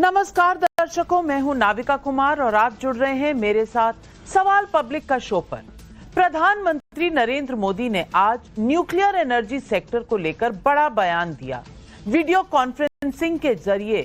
नमस्कार दर्शकों, मैं हूं नाविका कुमार और आप जुड़ रहे हैं मेरे साथ सवाल पब्लिक का शो पर। प्रधानमंत्री नरेंद्र मोदी ने आज न्यूक्लियर एनर्जी सेक्टर को लेकर बड़ा बयान दिया। वीडियो कॉन्फ्रेंसिंग के जरिए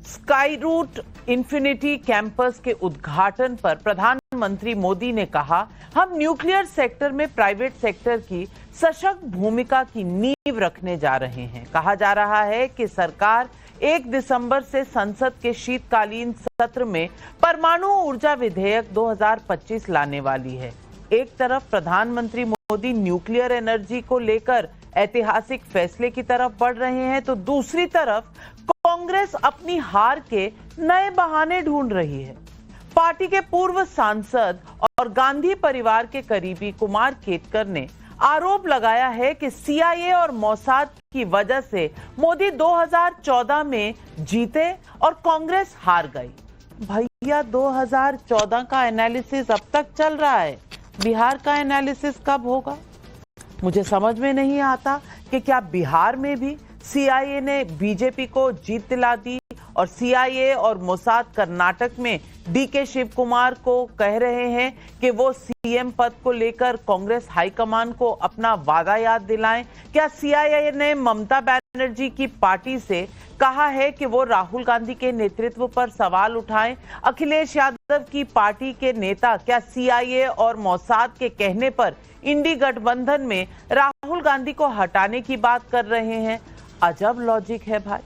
स्काईरूट इन्फिनिटी कैंपस के उद्घाटन पर प्रधानमंत्री मोदी ने कहा, हम न्यूक्लियर सेक्टर में प्राइवेट सेक्टर की सशक्त भूमिका की नींव रखने जा रहे हैं। कहा जा रहा है कि सरकार 1 दिसंबर से संसद के शीतकालीन सत्र में परमाणु ऊर्जा विधेयक 2025 लाने वाली है। एक तरफ प्रधानमंत्री मोदी न्यूक्लियर एनर्जी को लेकर ऐतिहासिक फैसले की तरफ बढ़ रहे हैं, तो दूसरी तरफ कांग्रेस अपनी हार के नए बहाने ढूंढ रही है। पार्टी के पूर्व सांसद और गांधी परिवार के करीबी कुमार केतकर ने आरोप लगाया है कि सीआईए और मोसाद की वजह से मोदी 2014 में जीते और कांग्रेस हार गई। भैया 2014 का एनालिसिस अब तक चल रहा है, बिहार का एनालिसिस कब होगा? मुझे समझ में नहीं आता कि क्या बिहार में भी सीआईए ने बीजेपी को जीत दिला दी और सीआईए और मोसाद कर्नाटक में डीके शिव कुमार को कह रहे हैं कि वो सीएम पद को लेकर कांग्रेस हाईकमान को अपना वादा याद दिलाएं। क्या सीआईए ने ममता बनर्जी की पार्टी से कहा है कि वो राहुल गांधी के नेतृत्व पर सवाल उठाएं? अखिलेश यादव की पार्टी के नेता क्या सीआईए और मोसाद के कहने पर इंडी गठबंधन में राहुल गांधी को हटाने की बात कर रहे हैं? अजब लॉजिक है भाई।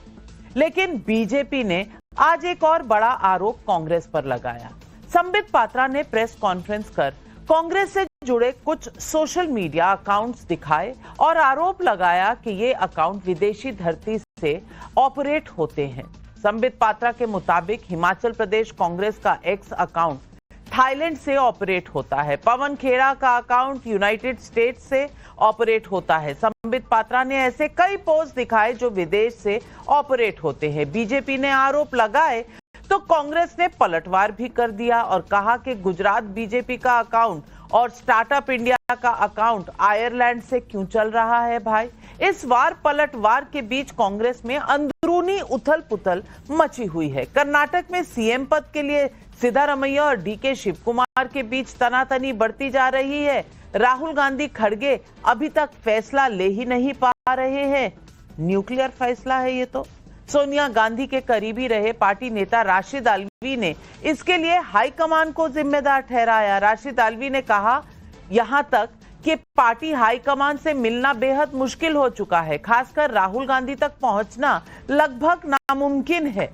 लेकिन बीजेपी ने आज एक और बड़ा आरोप कांग्रेस पर लगाया। संबित पात्रा ने प्रेस कॉन्फ्रेंस कर कांग्रेस से जुड़े कुछ सोशल मीडिया अकाउंट्स दिखाए और आरोप लगाया कि ये अकाउंट विदेशी धरती से ऑपरेट होते हैं। संबित पात्रा के मुताबिक हिमाचल प्रदेश कांग्रेस का एक्स अकाउंट थाईलैंड से ऑपरेट होता है, पवन खेड़ा का अकाउंट यूनाइटेड स्टेट्स से ऑपरेट होता है। संबित पात्रा ने ऐसे कई पोस्ट दिखाए जो विदेश से ऑपरेट होते हैं। बीजेपी ने आरोप लगाए तो कांग्रेस ने पलटवार भी कर दिया और कहा कि गुजरात बीजेपी का अकाउंट और स्टार्टअप इंडिया का अकाउंट आयरलैंड से क्यों चल रहा है भाई? इस वार पलटवार के बीच कांग्रेस में अंदरूनी उथल पुथल मची हुई है। कर्नाटक में सीएम पद के लिए सिद्धारमैया और डीके शिव कुमार के बीच तनातनी बढ़ती जा रही है। राहुल गांधी खड़गे अभी तक फैसला ले ही नहीं पा रहे हैं। न्यूक्लियर फैसला है ये तो। सोनिया गांधी के करीबी रहे पार्टी नेता राशिद अल्वी ने इसके लिए हाईकमान को जिम्मेदार ठहराया। राशिद अल्वी ने कहा, यहां तक कि पार्टी हाईकमान से मिलना बेहद मुश्किल हो चुका है, खासकर राहुल गांधी तक पहुंचना लगभग नामुमकिन है।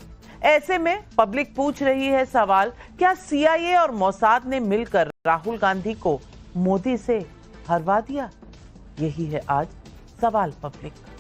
ऐसे में पब्लिक पूछ रही है सवाल, क्या सीआईए और मोसाद ने मिलकर राहुल गांधी को मोदी से हरवा दिया? यही है आज सवाल पब्लिक का।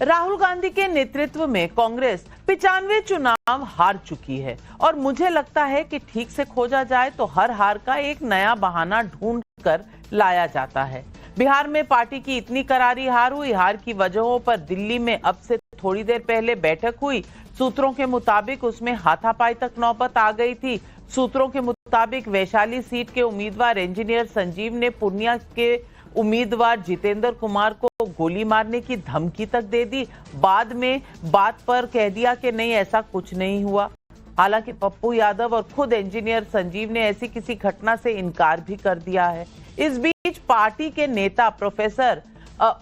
राहुल गांधी के नेतृत्व में कांग्रेस 95 चुनाव हार चुकी है और मुझे लगता है कि ठीक से खोजा जाए तो हर हार का एक नया बहाना ढूंढ कर लाया जाता है। बिहार में पार्टी की इतनी करारी हार हुई। हार की वजहों पर दिल्ली में अब से थोड़ी देर पहले बैठक हुई। सूत्रों के मुताबिक उसमें हाथापाई तक नौबत आ गई थी। सूत्रों के मुताबिक वैशाली सीट के उम्मीदवार इंजीनियर संजीव ने पूर्णिया के उम्मीदवार जितेंद्र कुमार को गोली मारने की धमकी तक दे दी। बाद में बात पर कह दिया कि नहीं, ऐसा कुछ नहीं हुआ। हालांकि पप्पू यादव और खुद इंजीनियर संजीव ने ऐसी किसी घटना से इनकार भी कर दिया है। इस बीच पार्टी के नेता प्रोफेसर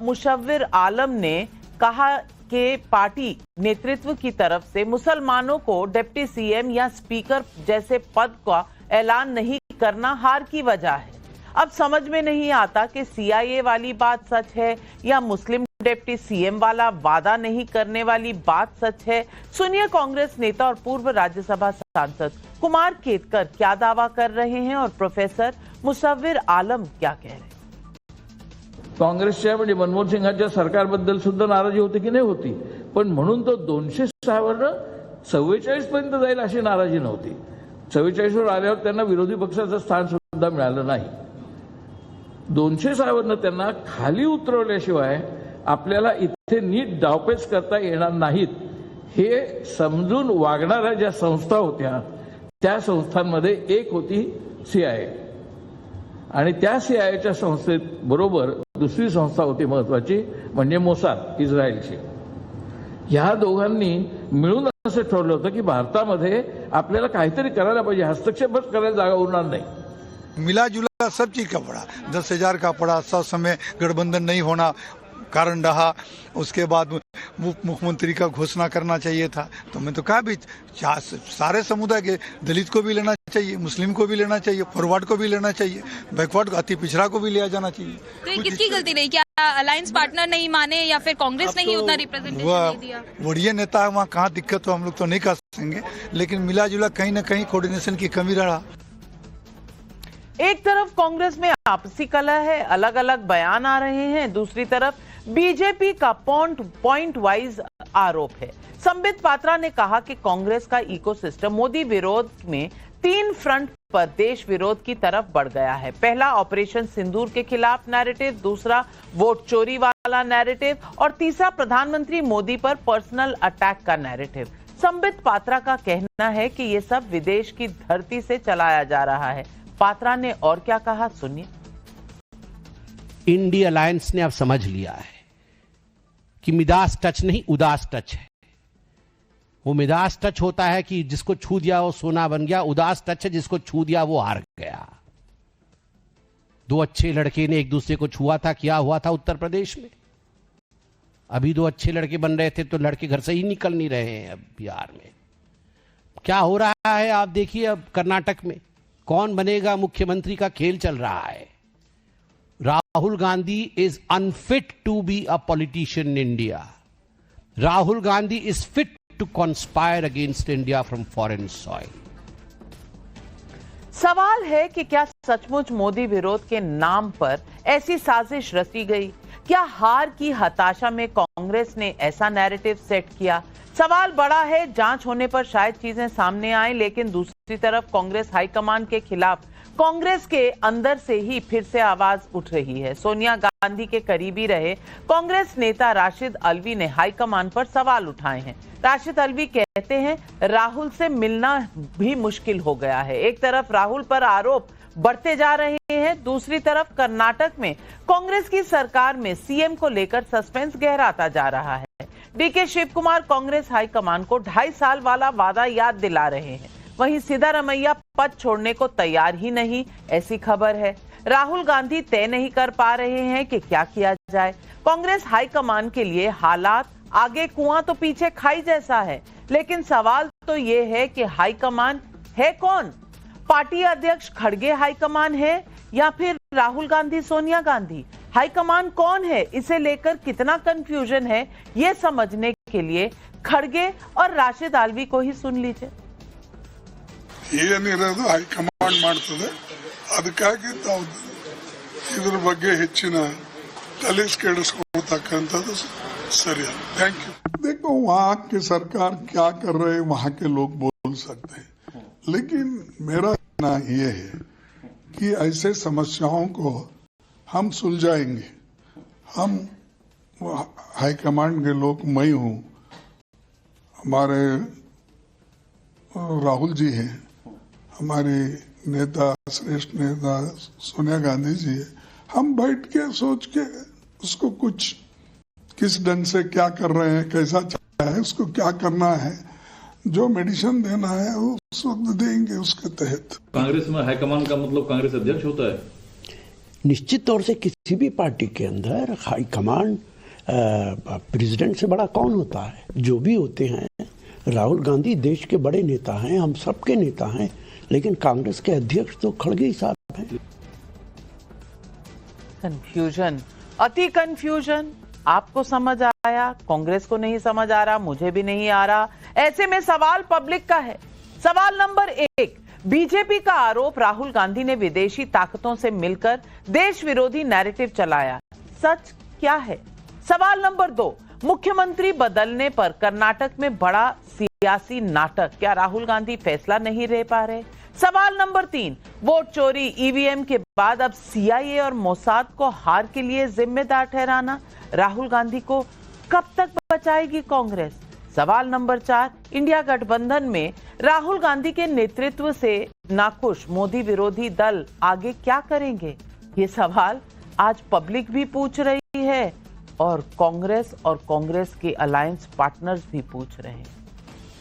मुशव्विर आलम ने कहा कि पार्टी नेतृत्व की तरफ से मुसलमानों को डिप्टी सीएम या स्पीकर जैसे पद का ऐलान नहीं करना हार की वजह है। अब समझ में नहीं आता कि सीआईए वाली बात सच है या मुस्लिम डिप्टी सीएम वाला वादा नहीं करने वाली बात सच है। सुनिए कांग्रेस नेता और पूर्व राज्यसभा सांसद कुमार केतकर क्या दावा कर रहे हैं और प्रोफेसर मुशव्विर आलम क्या कह रहे हैं। काँग्रेसच्या म्हणजे मनमोहन सिंगांच्या सरकारबद्दल सुद्धा नाराजी होती की नाही होती, पण म्हणून तो 206 वरनं 44 पर्यंत जाईल अशी नाराजी नव्हती। 44 वर आल्यावर त्यांना विरोधी पक्षाचं स्थान सुद्धा मिळालं नाही। 206 वरनं त्यांना खाली उतरवल्याशिवाय आपल्याला इथे नीट डावपेच करता येणार नाहीत हे समजून वागणाऱ्या ज्या संस्था होत्या त्या संस्थांमध्ये एक होती सीआयए। आणि त्या सीआयएच्या संस्थेत बरोबर दुसरी संस्था होती महत्वाची, म्हणजे मोसाद इस्रायलची. ह्या दोघांनी मिळून असं ठरवलं होतं की भारतामध्ये आपल्याला काहीतरी करायला पाहिजे, हस्तक्षेपच करायला जागा उरणार नाही. मिला जुला सब चीज का पड़ा, 10,000 का पड़ा, सब समय गठबंधन नहीं होना कारण रहा. उसके बाद मुख्यमंत्री का घोषणा करना चाहिए था. तो मैं तो कहा भी सारे समुदाय के, दलित को भी लेना चाहिए, मुस्लिम को भी लेना चाहिए, फॉरवर्ड को भी लेना चाहिए, बैकवर्ड अति पिछड़ा को भी लिया जाना चाहिए. तो ये किसकी गलती नहीं? क्या अलायंस पार्टनर नहीं माने या फिर कांग्रेस ने ही उतना रिप्रेजेंटेशन नहीं दिया? वरीय नेता है, वहाँ कहाँ दिक्कत हो हम लोग तो नहीं कह सकेंगे, लेकिन मिला जुला कहीं न कहीं कोऑर्डिनेशन की कमी रहा. एक तरफ कांग्रेस में आपसी कलह है, अलग अलग बयान आ रहे हैं, दूसरी तरफ बीजेपी का पॉइंट वाइज आरोप है. संबित पात्रा ने कहा कि कांग्रेस का इकोसिस्टम मोदी विरोध में 3 फ्रंट पर देश विरोध की तरफ बढ़ गया है. पहला ऑपरेशन सिंदूर के खिलाफ नैरेटिव, दूसरा वोट चोरी वाला नैरेटिव और तीसरा प्रधानमंत्री मोदी पर पर्सनल अटैक का नैरेटिव. संबित पात्रा का कहना है कि ये सब विदेश की धरती से चलाया जा रहा है. पात्रा ने और क्या कहा, सुनिए. इंडिया अलायंस ने अब समझ लिया है कि मिदास टच नहीं, उदास टच है. वो मिदास टच होता है कि जिसको छू दिया वो सोना बन गया, उदास टच है जिसको छू दिया वो हार गया. 2 अच्छे लड़के ने एक दूसरे को छुआ था, क्या हुआ था उत्तर प्रदेश में? अभी 2 अच्छे लड़के बन रहे थे तो लड़के घर से ही निकल नहीं रहे हैं. अब बिहार में क्या हो रहा है आप देखिए. अब कर्नाटक में कौन बनेगा मुख्यमंत्री का खेल चल रहा है. Rahul Gandhi is unfit to be a politician in India. Rahul Gandhi is fit to conspire against India from foreign soil. सवाल है कि क्या सचमुच मोदी विरोध के नाम पर ऐसी साजिश रची गई? क्या हार की हताशा में कांग्रेस ने ऐसा नैरेटिव सेट किया? सवाल बड़ा है, जांच होने पर शायद चीजें सामने आए, लेकिन दूसरी तरफ कांग्रेस हाईकमान के खिलाफ कांग्रेस के अंदर से ही फिर से आवाज उठ रही है. सोनिया गांधी के करीबी रहे कांग्रेस नेता राशिद अल्वी ने हाईकमान पर सवाल उठाए हैं. राशिद अल्वी कहते हैं राहुल से मिलना भी मुश्किल हो गया है. एक तरफ राहुल पर आरोप बढ़ते जा रहे हैं, दूसरी तरफ कर्नाटक में कांग्रेस की सरकार में सीएम को लेकर सस्पेंस गहराता जा रहा है. डीके शिव कुमार कांग्रेस हाईकमान को 2.5 साल वाला वादा याद दिला रहे हैं. वहीं सिद्धारमैया पद छोड़ने को तैयार ही नहीं, ऐसी खबर है. राहुल गांधी तय नहीं कर पा रहे हैं कि क्या किया जाए. कांग्रेस हाईकमान के लिए हालात आगे कुआं तो पीछे खाई जैसा है. लेकिन सवाल तो ये है कि हाईकमान है कौन? पार्टी अध्यक्ष खड़गे हाईकमान है या फिर राहुल गांधी, सोनिया गांधी? हाईकमान कौन है, इसे लेकर कितना कंफ्यूजन है, ये समझने के लिए खड़गे और राशिद आल्वी को ही सुन लीजिए. ಏನಿರೋದು ಹೈಕಮಾಂಡ್ ಮಾಡ್ತದೆ, ಅದಕ್ಕಾಗಿ ನಾವು ಇದ್ರ ಬಗ್ಗೆ ಹೆಚ್ಚಿನ ತಲೆ ಕೆಡಿಸ್ಕೊಳ್ತಕ್ಕಂಥದ್ದು ಸರಿಯಲ್ಲ. Thank you. देखो वहाँ की सरकार क्या कर रहे हैं वहाँ के लोग बोल सकते हैं, लेकिन मेरा कहना ये है कि ऐसे समस्याओं को हम सुलझाएंगे. हम हाईकमांड के लोग, मैं हूँ, हमारे राहुल जी हैं, हमारे नेता, श्रेष्ठ नेता सोनिया गांधी जी है. हम बैठ के सोच के उसको कुछ किस ढंग से क्या कर रहे हैं, कैसा चल रहा है, उसको क्या करना है, जो मेडिसिन देना है वो उस वक्त देंगे उसके तहत. कांग्रेस में हाईकमान का मतलब कांग्रेस अध्यक्ष होता है. निश्चित तौर से किसी भी पार्टी के अंदर हाईकमान प्रेसिडेंट से बड़ा कौन होता है? जो भी होते हैं, राहुल गांधी देश के बड़े नेता हैं, हम सबके नेता हैं, लेकिन कांग्रेस के अध्यक्ष तो खड़गे साहब हैं. कंफ्यूजन, अति कंफ्यूजन. आपको समझ आया, कांग्रेस को नहीं समझ आ रहा, मुझे भी नहीं आ रहा. ऐसे में सवाल पब्लिक का है. सवाल नंबर 1, बीजेपी का आरोप राहुल गांधी ने विदेशी ताकतों से मिलकर देश विरोधी नैरेटिव चलाया. सच क्या है? सवाल नंबर 2, मुख्यमंत्री बदलने पर कर्नाटक में बड़ा सियासी नाटक. क्या राहुल गांधी फैसला नहीं ले पा रहे? सवाल नंबर 3, वोट चोरी, ईवीएम के बाद अब सीआईए और मोसाद को हार के लिए जिम्मेदार ठहराना. राहुल गांधी को कब तक बचाएगी कांग्रेस? सवाल नंबर 4, इंडिया गठबंधन में राहुल गांधी के नेतृत्व से नाखुश मोदी विरोधी दल आगे क्या करेंगे? ये सवाल आज पब्लिक भी पूछ रही है और कांग्रेस के अलायंस पार्टनर्स भी पूछ रहे हैं।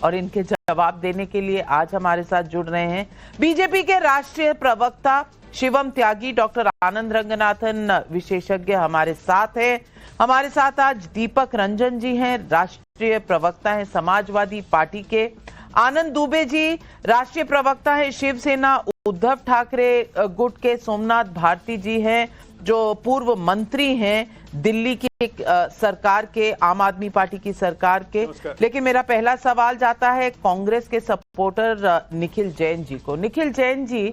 और इनके जवाब देने के लिए आज हमारे साथ जुड़ रहे हैं बीजेपी के राष्ट्रीय प्रवक्ता शिवम त्यागी, डॉक्टर आनंद रंगनाथन विशेषज्ञ हमारे साथ हैं। हमारे साथ आज दीपक रंजन जी हैं, राष्ट्रीय प्रवक्ता हैं समाजवादी पार्टी के। आनंद दुबे जी राष्ट्रीय प्रवक्ता है शिवसेना उद्धव ठाकरे गुट के। सोमनाथ भारती जी हैं जो पूर्व मंत्री हैं दिल्ली की सरकार के, आम आदमी पार्टी की सरकार के। लेकिन मेरा पहला सवाल जाता है कांग्रेस के सपोर्टर निखिल जैन जी को। निखिल जैन जी,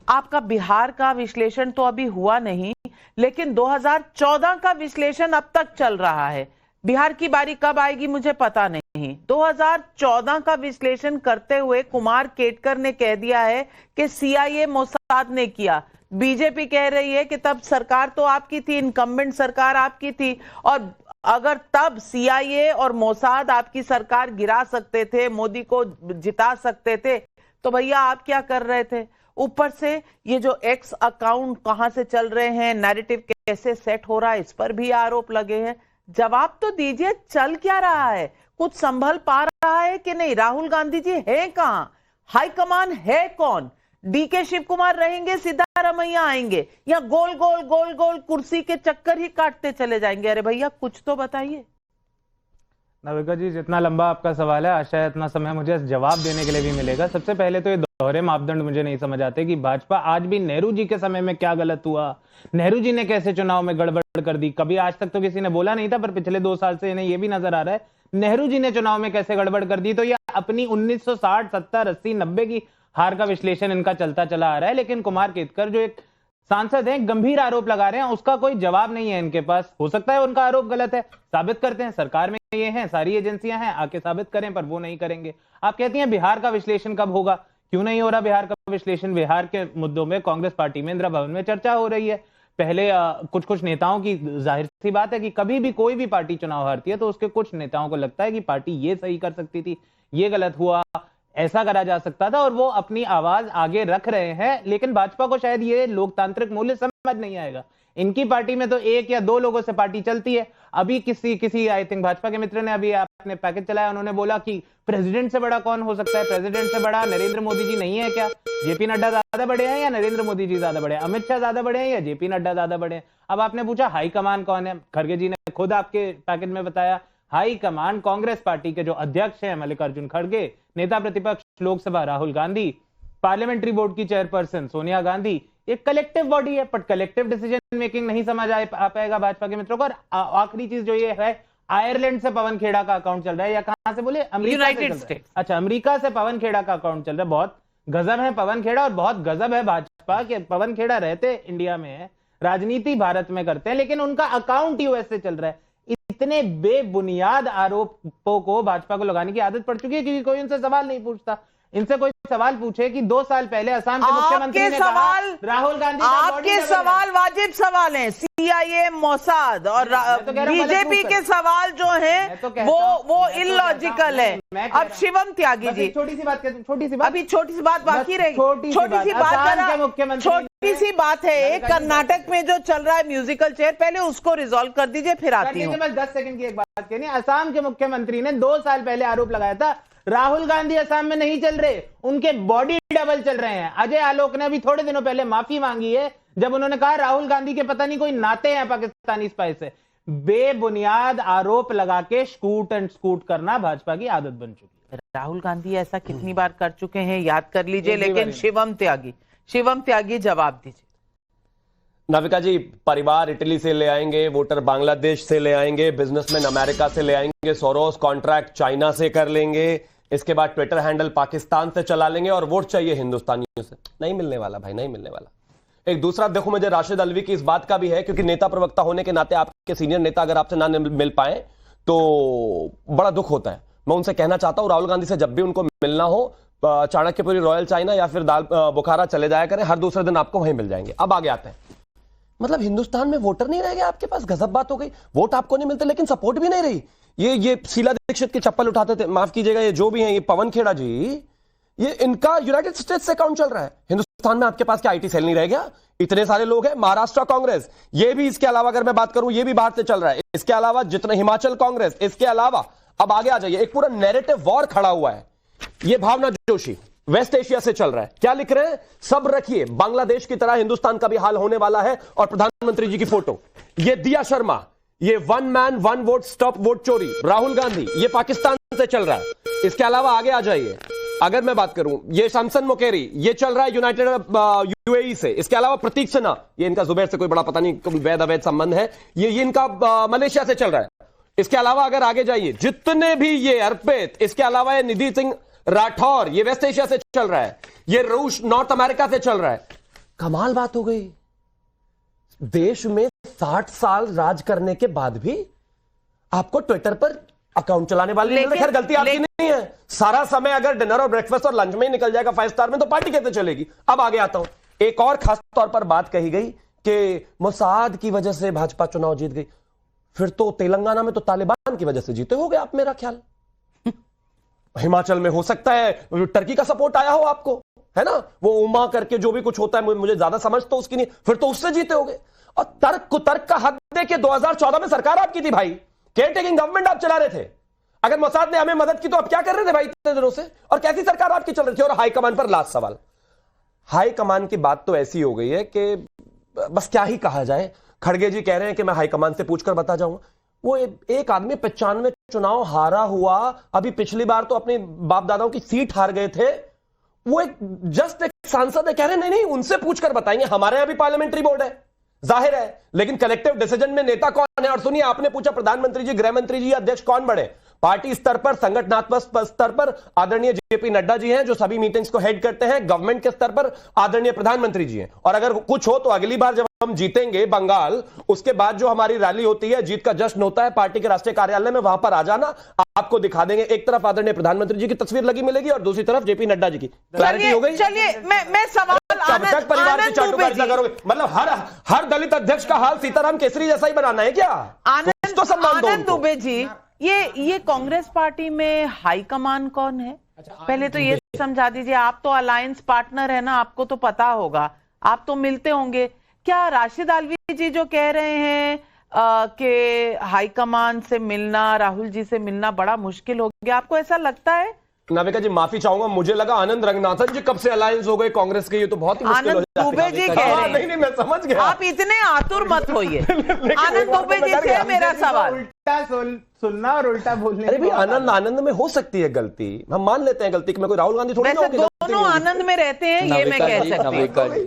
आपका बिहार का विश्लेषण तो अभी हुआ नहीं, लेकिन 2014 का विश्लेषण अब तक चल रहा है। बिहार की बारी कब आएगी मुझे पता नहीं। 2014 का विश्लेषण करते हुए कुमार केतकर ने कह दिया है कि CIA मोसाद ने किया। बीजेपी कह रही है कि तब सरकार तो आपकी थी, इनकम्बेंट सरकार आपकी थी, और अगर तब CIA और मोसाद आपकी सरकार गिरा सकते थे, मोदी को जिता सकते थे, तो भैया आप क्या कर रहे थे? ऊपर से ये जो एक्स अकाउंट कहां से चल रहे हैं, नैरेटिव कैसे सेट हो रहा है, इस पर भी आरोप लगे हैं। जवाब तो दीजिए, चल क्या रहा है? कुछ संभल पा रहा है कि नहीं? राहुल गांधी जी है कहां? हाईकमान है कौन? DK शिव कुमार रहेंगे, सिद्धारमैया आएंगे, या गोल गोल गोल गोल कुर्सी के चक्कर ही काटते चले जाएंगे? अरे भैया कुछ तो बताइए। नाविका जी, जितना लंबा आपका सवाल है आशा है इतना समय मुझे जवाब देने के लिए भी मिलेगा। सबसे पहले तो ये दोहरे मापदंड मुझे नहीं समझ आते कि भाजपा आज भी नेहरू जी के समय में क्या गलत हुआ, नेहरू जी ने कैसे चुनाव में गड़बड़ कर दी। कभी आज तक तो किसी ने बोला नहीं था, पर पिछले 2 साल से इन्हें ये भी नजर आ रहा है नेहरू जी ने चुनाव में कैसे गड़बड़ कर दी। तो ये अपनी 1960, 70, 80, 90 की हार का विश्लेषण इनका चलता चला आ रहा है। लेकिन कुमार केतकर जो एक सांसद हैं, गंभीर आरोप लगा रहे हैं, उसका कोई जवाब नहीं है इनके पास। हो सकता है उनका आरोप गलत है, साबित करते हैं, सरकार में ये हैं, सारी एजेंसियां हैं, आके साबित करें, पर वो नहीं करेंगे। आप कहती हैं बिहार का विश्लेषण कब होगा? क्यों नहीं हो रहा बिहार का विश्लेषण? बिहार के मुद्दों में कांग्रेस पार्टी में इंदिरा भवन में चर्चा हो रही है। पहले कुछ नेताओं की, जाहिर सी बात है कि कभी भी कोई भी पार्टी चुनाव हारती है तो उसके कुछ नेताओं को लगता है कि पार्टी ये सही कर सकती थी, ये गलत हुआ, ऐसा करा जा सकता था, और वो अपनी आवाज आगे रख रहे हैं। लेकिन भाजपा को शायद ये लोकतांत्रिक मूल्य समझ नहीं आएगा। इनकी पार्टी में तो 1 या 2 लोगों से पार्टी चलती है। अभी किसी आई थिंक भाजपा के मित्र ने अभी आपने पैकेज चलाया, उन्होंने बोला कि प्रेसिडेंट से बड़ा कौन हो सकता है? प्रेसिडेंट से बड़ा नरेंद्र मोदी जी नहीं है क्या? JP नड्डा ज्यादा बड़े हैं या नरेंद्र मोदी जी ज्यादा बड़े हैं? अमित शाह ज्यादा बड़े हैं या JP नड्डा ज्यादा बड़े हैं? अब आपने पूछा हाईकमान कौन है? खड़गे जी ने खुद आपके पैकेज में बताया, हाईकमान कांग्रेस पार्टी के जो अध्यक्ष हैं मल्लिकार्जुन खड़गे, नेता प्रतिपक्ष लोकसभा राहुल गांधी, पार्लियामेंट्री बोर्ड की चेयरपर्सन सोनिया गांधी। एक कलेक्टिव बॉडी है, बट कलेक्टिव डिसीजन मेकिंग नहीं समझ आ पाएगा भाजपा के मित्रों को। और आखिरी चीज जो ये है, आयरलैंड से पवन खेड़ा का अकाउंट चल रहा है, या कहां से बोले? अमेरिका से। अच्छा, अमेरिका से पवन खेड़ा का अकाउंट चल रहा है। बहुत गजब है पवन खेड़ा, और बहुत गजब है भाजपा के। पवन खेड़ा रहते इंडिया में है, राजनीति भारत में करते हैं, लेकिन उनका अकाउंट US से चल रहा है। इतने बेबुनियाद आरोपों को भाजपा को लगाने की आदत पड़ चुकी है क्योंकि कोई उनसे सवाल नहीं पूछता। इनसे कोई सवाल पूछे कि 2 साल पहले असम के मुख्यमंत्री ने कहा राहुल गांधी, आपके सवाल वाजिब सवाल हैं, CIA, मोसाद और बीजेपी के सवाल जो हैं वो इलॉजिकल है। अब शिवम त्यागी जी, छोटी सी बात, अभी छोटी सी बात बाकी रहेगी, छोटी सी बात है। एक कर्नाटक में जो चल रहा है म्यूजिकल चेयर, पहले उसको रिजॉल्व कर दीजिए, फिर आती हूँ। 10 सेकंड की एक बात कहनी। असम के मुख्यमंत्री ने 2 साल पहले आरोप लगाया था राहुल गांधी असम में नहीं चल रहे, उनके बॉडी डबल चल रहे हैं। अजय आलोक ने अभी थोड़े दिनों पहले माफी मांगी है जब उन्होंने कहा राहुल गांधी के पता नहीं कोई नाते हैं पाकिस्तानी स्पाई से। बेबुनियाद आरोप लगा के स्कूट करना भाजपा की आदत बन चुकी है। राहुल गांधी ऐसा कितनी बार कर चुके हैं याद कर लीजिए। लेकिन शिवम त्यागी जवाब दीजिए। नाविका जी, परिवार इटली से ले आएंगे, वोटर बांग्लादेश से ले आएंगे, बिजनेसमैन अमेरिका से ले आएंगे, सोरोस कॉन्ट्रैक्ट चाइना से कर लेंगे, इसके बाद ट्विटर हैंडल पाकिस्तान से चला लेंगे, और वोट चाहिए हिंदुस्तानियों से। नहीं मिलने वाला भाई, नहीं मिलने वाला। एक दूसरा देखो, मुझे राशिद अल्वी की इस बात का भी है, क्योंकि नेता प्रवक्ता होने के नाते आपके सीनियर नेता अगर आपसे ना मिल पाए तो बड़ा दुख होता है। मैं उनसे कहना चाहता हूं राहुल गांधी से जब भी उनको मिलना हो, चाणक्यपुरी रॉयल चाइना या फिर दाल बुखारा चले जाया करें, हर दूसरे दिन आपको वहीं मिल जाएंगे। अब आगे आते हैं, मतलब हिंदुस्तान में वोटर नहीं रह गए आपके पास, गजब बात हो गई। वोट आपको नहीं मिलते लेकिन सपोर्ट भी नहीं रही। ये शीला दीक्षित की चप्पल उठाते थे, माफ कीजिएगा, ये जो भी हैं, ये पवन खेड़ा जी, ये इनका यूनाइटेड स्टेट्स से अकाउंट चल रहा है। हिंदुस्तान में आपके पास क्या आईटी सेल नहीं रह गया? इतने सारे लोग हैं। महाराष्ट्र कांग्रेस, ये भी, इसके अलावा अगर मैं बात करूं, ये भी बाहर से चल रहा है। इसके अलावा जितने, हिमाचल कांग्रेस, इसके अलावा अब आगे आ जाइए, एक पूरा नैरेटिव वॉर खड़ा हुआ है। ये भावना जोशी वेस्ट एशिया से चल रहा है। क्या लिख रहे हैं? सब रखिए, बांग्लादेश की तरह हिंदुस्तान का भी हाल होने वाला है। और प्रधानमंत्री जी की फोटो, ये दिया शर्मा, ये one man one vote stop vote चोरी, राहुल गांधी, ये पाकिस्तान से चल रहा है। इसके अलावा आगे आ जाइए, अगर मैं बात करूं, ये शमसन मुकेरी, ये चल रहा है यूनाइटेड यूएई से। इसके अलावा प्रतीक सिन्हा, ये इनका जुबैर से कोई बड़ा पता नहीं वैध अवैध संबंध है, ये इनका मलेशिया से चल रहा है। इसके अलावा अगर आगे जाइए, जितने भी ये अर्पित, इसके अलावा ये निधि सिंह राठौर, ये वेस्ट एशिया से चल रहा है, ये रूस नॉर्थ अमेरिका से चल रहा है। कमाल बात हो गई, देश में 60 साल राज करने के बाद भी आपको ट्विटर पर अकाउंट चलाने वाली नहीं। खैर गलती आपकी नहीं है, सारा समय अगर डिनर और ब्रेकफास्ट और लंच में ही निकल जाएगा 5 स्टार में, तो पार्टी कैसे चलेगी? अब आगे आता हूं, एक और खास तौर पर बात कही गई कि मोसाद की वजह से भाजपा चुनाव जीत गई। फिर तो तेलंगाना में तो तालिबान की वजह से जीते होगे आप, मेरा ख्याल। हिमाचल में हो सकता है टर्की का सपोर्ट आया हो आपको, है ना, वो उमा करके जो भी कुछ होता है, मुझे ज्यादा समझ तो उसकी नहीं, फिर तो उससे जीते होगे। और तर्क कुतर्क का हद दे के 2014 में सरकार आपकी थी भाई, केयर टेकिंग गवर्नमेंट आप चला रहे थे। अगर मोसाद ने हमें मदद की तो आप क्या कर रहे थे भाई इतने दिनों से? और कैसी सरकार आपकी चल रही थी? और हाईकमान पर लास्ट सवाल, हाईकमान की बात तो ऐसी हो गई है कि बस क्या ही कहा जाए। खड़गे जी कह रहे हैं कि मैं हाईकमान से पूछकर बता जाऊंगा। वो एक आदमी 95 चुनाव हारा हुआ, अभी पिछली बार तो अपने बाप दादाओं की सीट हार गए थे, वो एक सांसद है, कह रहे नहीं उनसे पूछकर बताएंगे। हमारे यहां भी पार्लियामेंट्री बोर्ड है, जाहिर है, लेकिन कलेक्टिव डिसीजन में नेता कौन है? और सुनिए, आपने पूछा प्रधानमंत्री जी, गृह मंत्री जी, अध्यक्ष कौन बड़े? पार्टी स्तर पर, संगठनात्मक स्तर पर आदरणीय जेपी नड्डा जी हैं, जो सभी मीटिंग्स को हेड करते हैं। गवर्नमेंट के स्तर पर आदरणीय प्रधानमंत्री जी हैं। और अगर कुछ हो तो अगली बार जब हम जीतेंगे बंगाल, उसके बाद जो हमारी रैली होती है, जीत का जश्न होता है पार्टी के राष्ट्रीय कार्यालय में, वहां पर आ जाना, आपको दिखा देंगे। एक तरफ आदरणीय प्रधानमंत्री जी की तस्वीर लगी मिलेगी और दूसरी तरफ जेपी नड्डा जी की। क्लैरिटी हो गई? चलिए मैं सवाल, कब तक परिवार की चाटुकारिता करोगे? मतलब हर दलित अध्यक्ष का हाल सीताराम केसरी जैसा ही बनाना है क्या? आनंद दुबे जी, ये कांग्रेस पार्टी में हाईकमान कौन है? पहले तो ये समझा दीजिए। आप तो अलायंस पार्टनर है ना, आपको तो पता होगा, आप तो मिलते होंगे। क्या राशिद आलवी जी जो कह रहे हैं कि हाईकमान से मिलना, राहुल जी से मिलना बड़ा मुश्किल हो गया, आपको ऐसा लगता है? नाविका जी माफी चाहूंगा, मुझे लगा आनंद रंगनाथन जी कब से अलायंस हो गए कांग्रेस के, ये तो बहुत ही मुश्किल हो जाता है। आनंद दुबे जी कह रहे हैं। नहीं मैं समझ गया, आप इतने आतुर मत होइए। आनंद दुबे जी से मेरा सवाल, उल्टा सुनना और उल्टा बोलने। अरे भाई, आनंद में हो सकती है गलती, हम मान लेते हैं गलती, कि मैं कोई राहुल गांधी थोड़ी ना वैसे दोनों आनंद में रहते हैं, ये मैं कह सकती हूँ।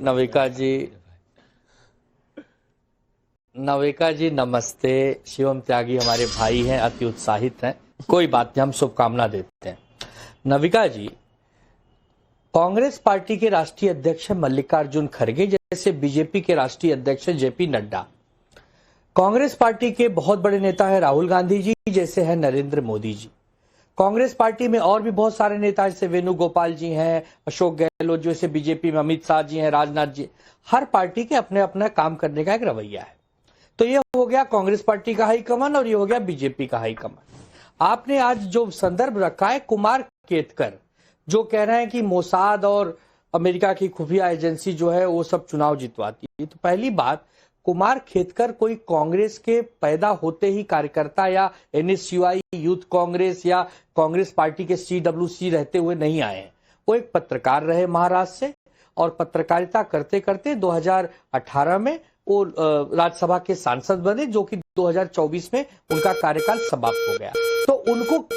नविका जी नमस्ते। शिवम त्यागी हमारे भाई हैं, अति उत्साहित हैं, कोई बात नहीं, हम शुभकामना देते हैं। नविका जी, कांग्रेस पार्टी के राष्ट्रीय अध्यक्ष है मल्लिकार्जुन खड़गे, जैसे बीजेपी के राष्ट्रीय अध्यक्ष है जेपी नड्डा। कांग्रेस पार्टी के बहुत बड़े नेता है राहुल गांधी जी, जैसे है नरेंद्र मोदी जी। कांग्रेस पार्टी में और भी बहुत सारे नेता, जैसे वेणुगोपाल जी हैं, अशोक गहलोत, जैसे बीजेपी में अमित शाह जी हैं, राजनाथ जी। हर पार्टी के अपने अपना काम करने का एक रवैया है। तो ये हो गया कांग्रेस पार्टी का हाईकमान और ये हो गया बीजेपी का हाईकमान। आपने आज जो संदर्भ रखा है कुमार केतकर, जो कह रहे हैं कि मोसाद और अमेरिका की खुफिया एजेंसी जो है वो सब चुनाव जितवाती है। तो पहली बात, कुमार खेतकर कोई कांग्रेस के पैदा होते ही कार्यकर्ता या एनएसयूआई यूथ कांग्रेस या कांग्रेस पार्टी के सीडब्ल्यूसी रहते हुए नहीं आए हैं। वो एक पत्रकार रहे महाराष्ट्र से, और पत्रकारिता करते करते 2018 में वो राज्यसभा के सांसद बने, जो कि 2024 में उनका कार्यकाल समाप्त हो गया। तो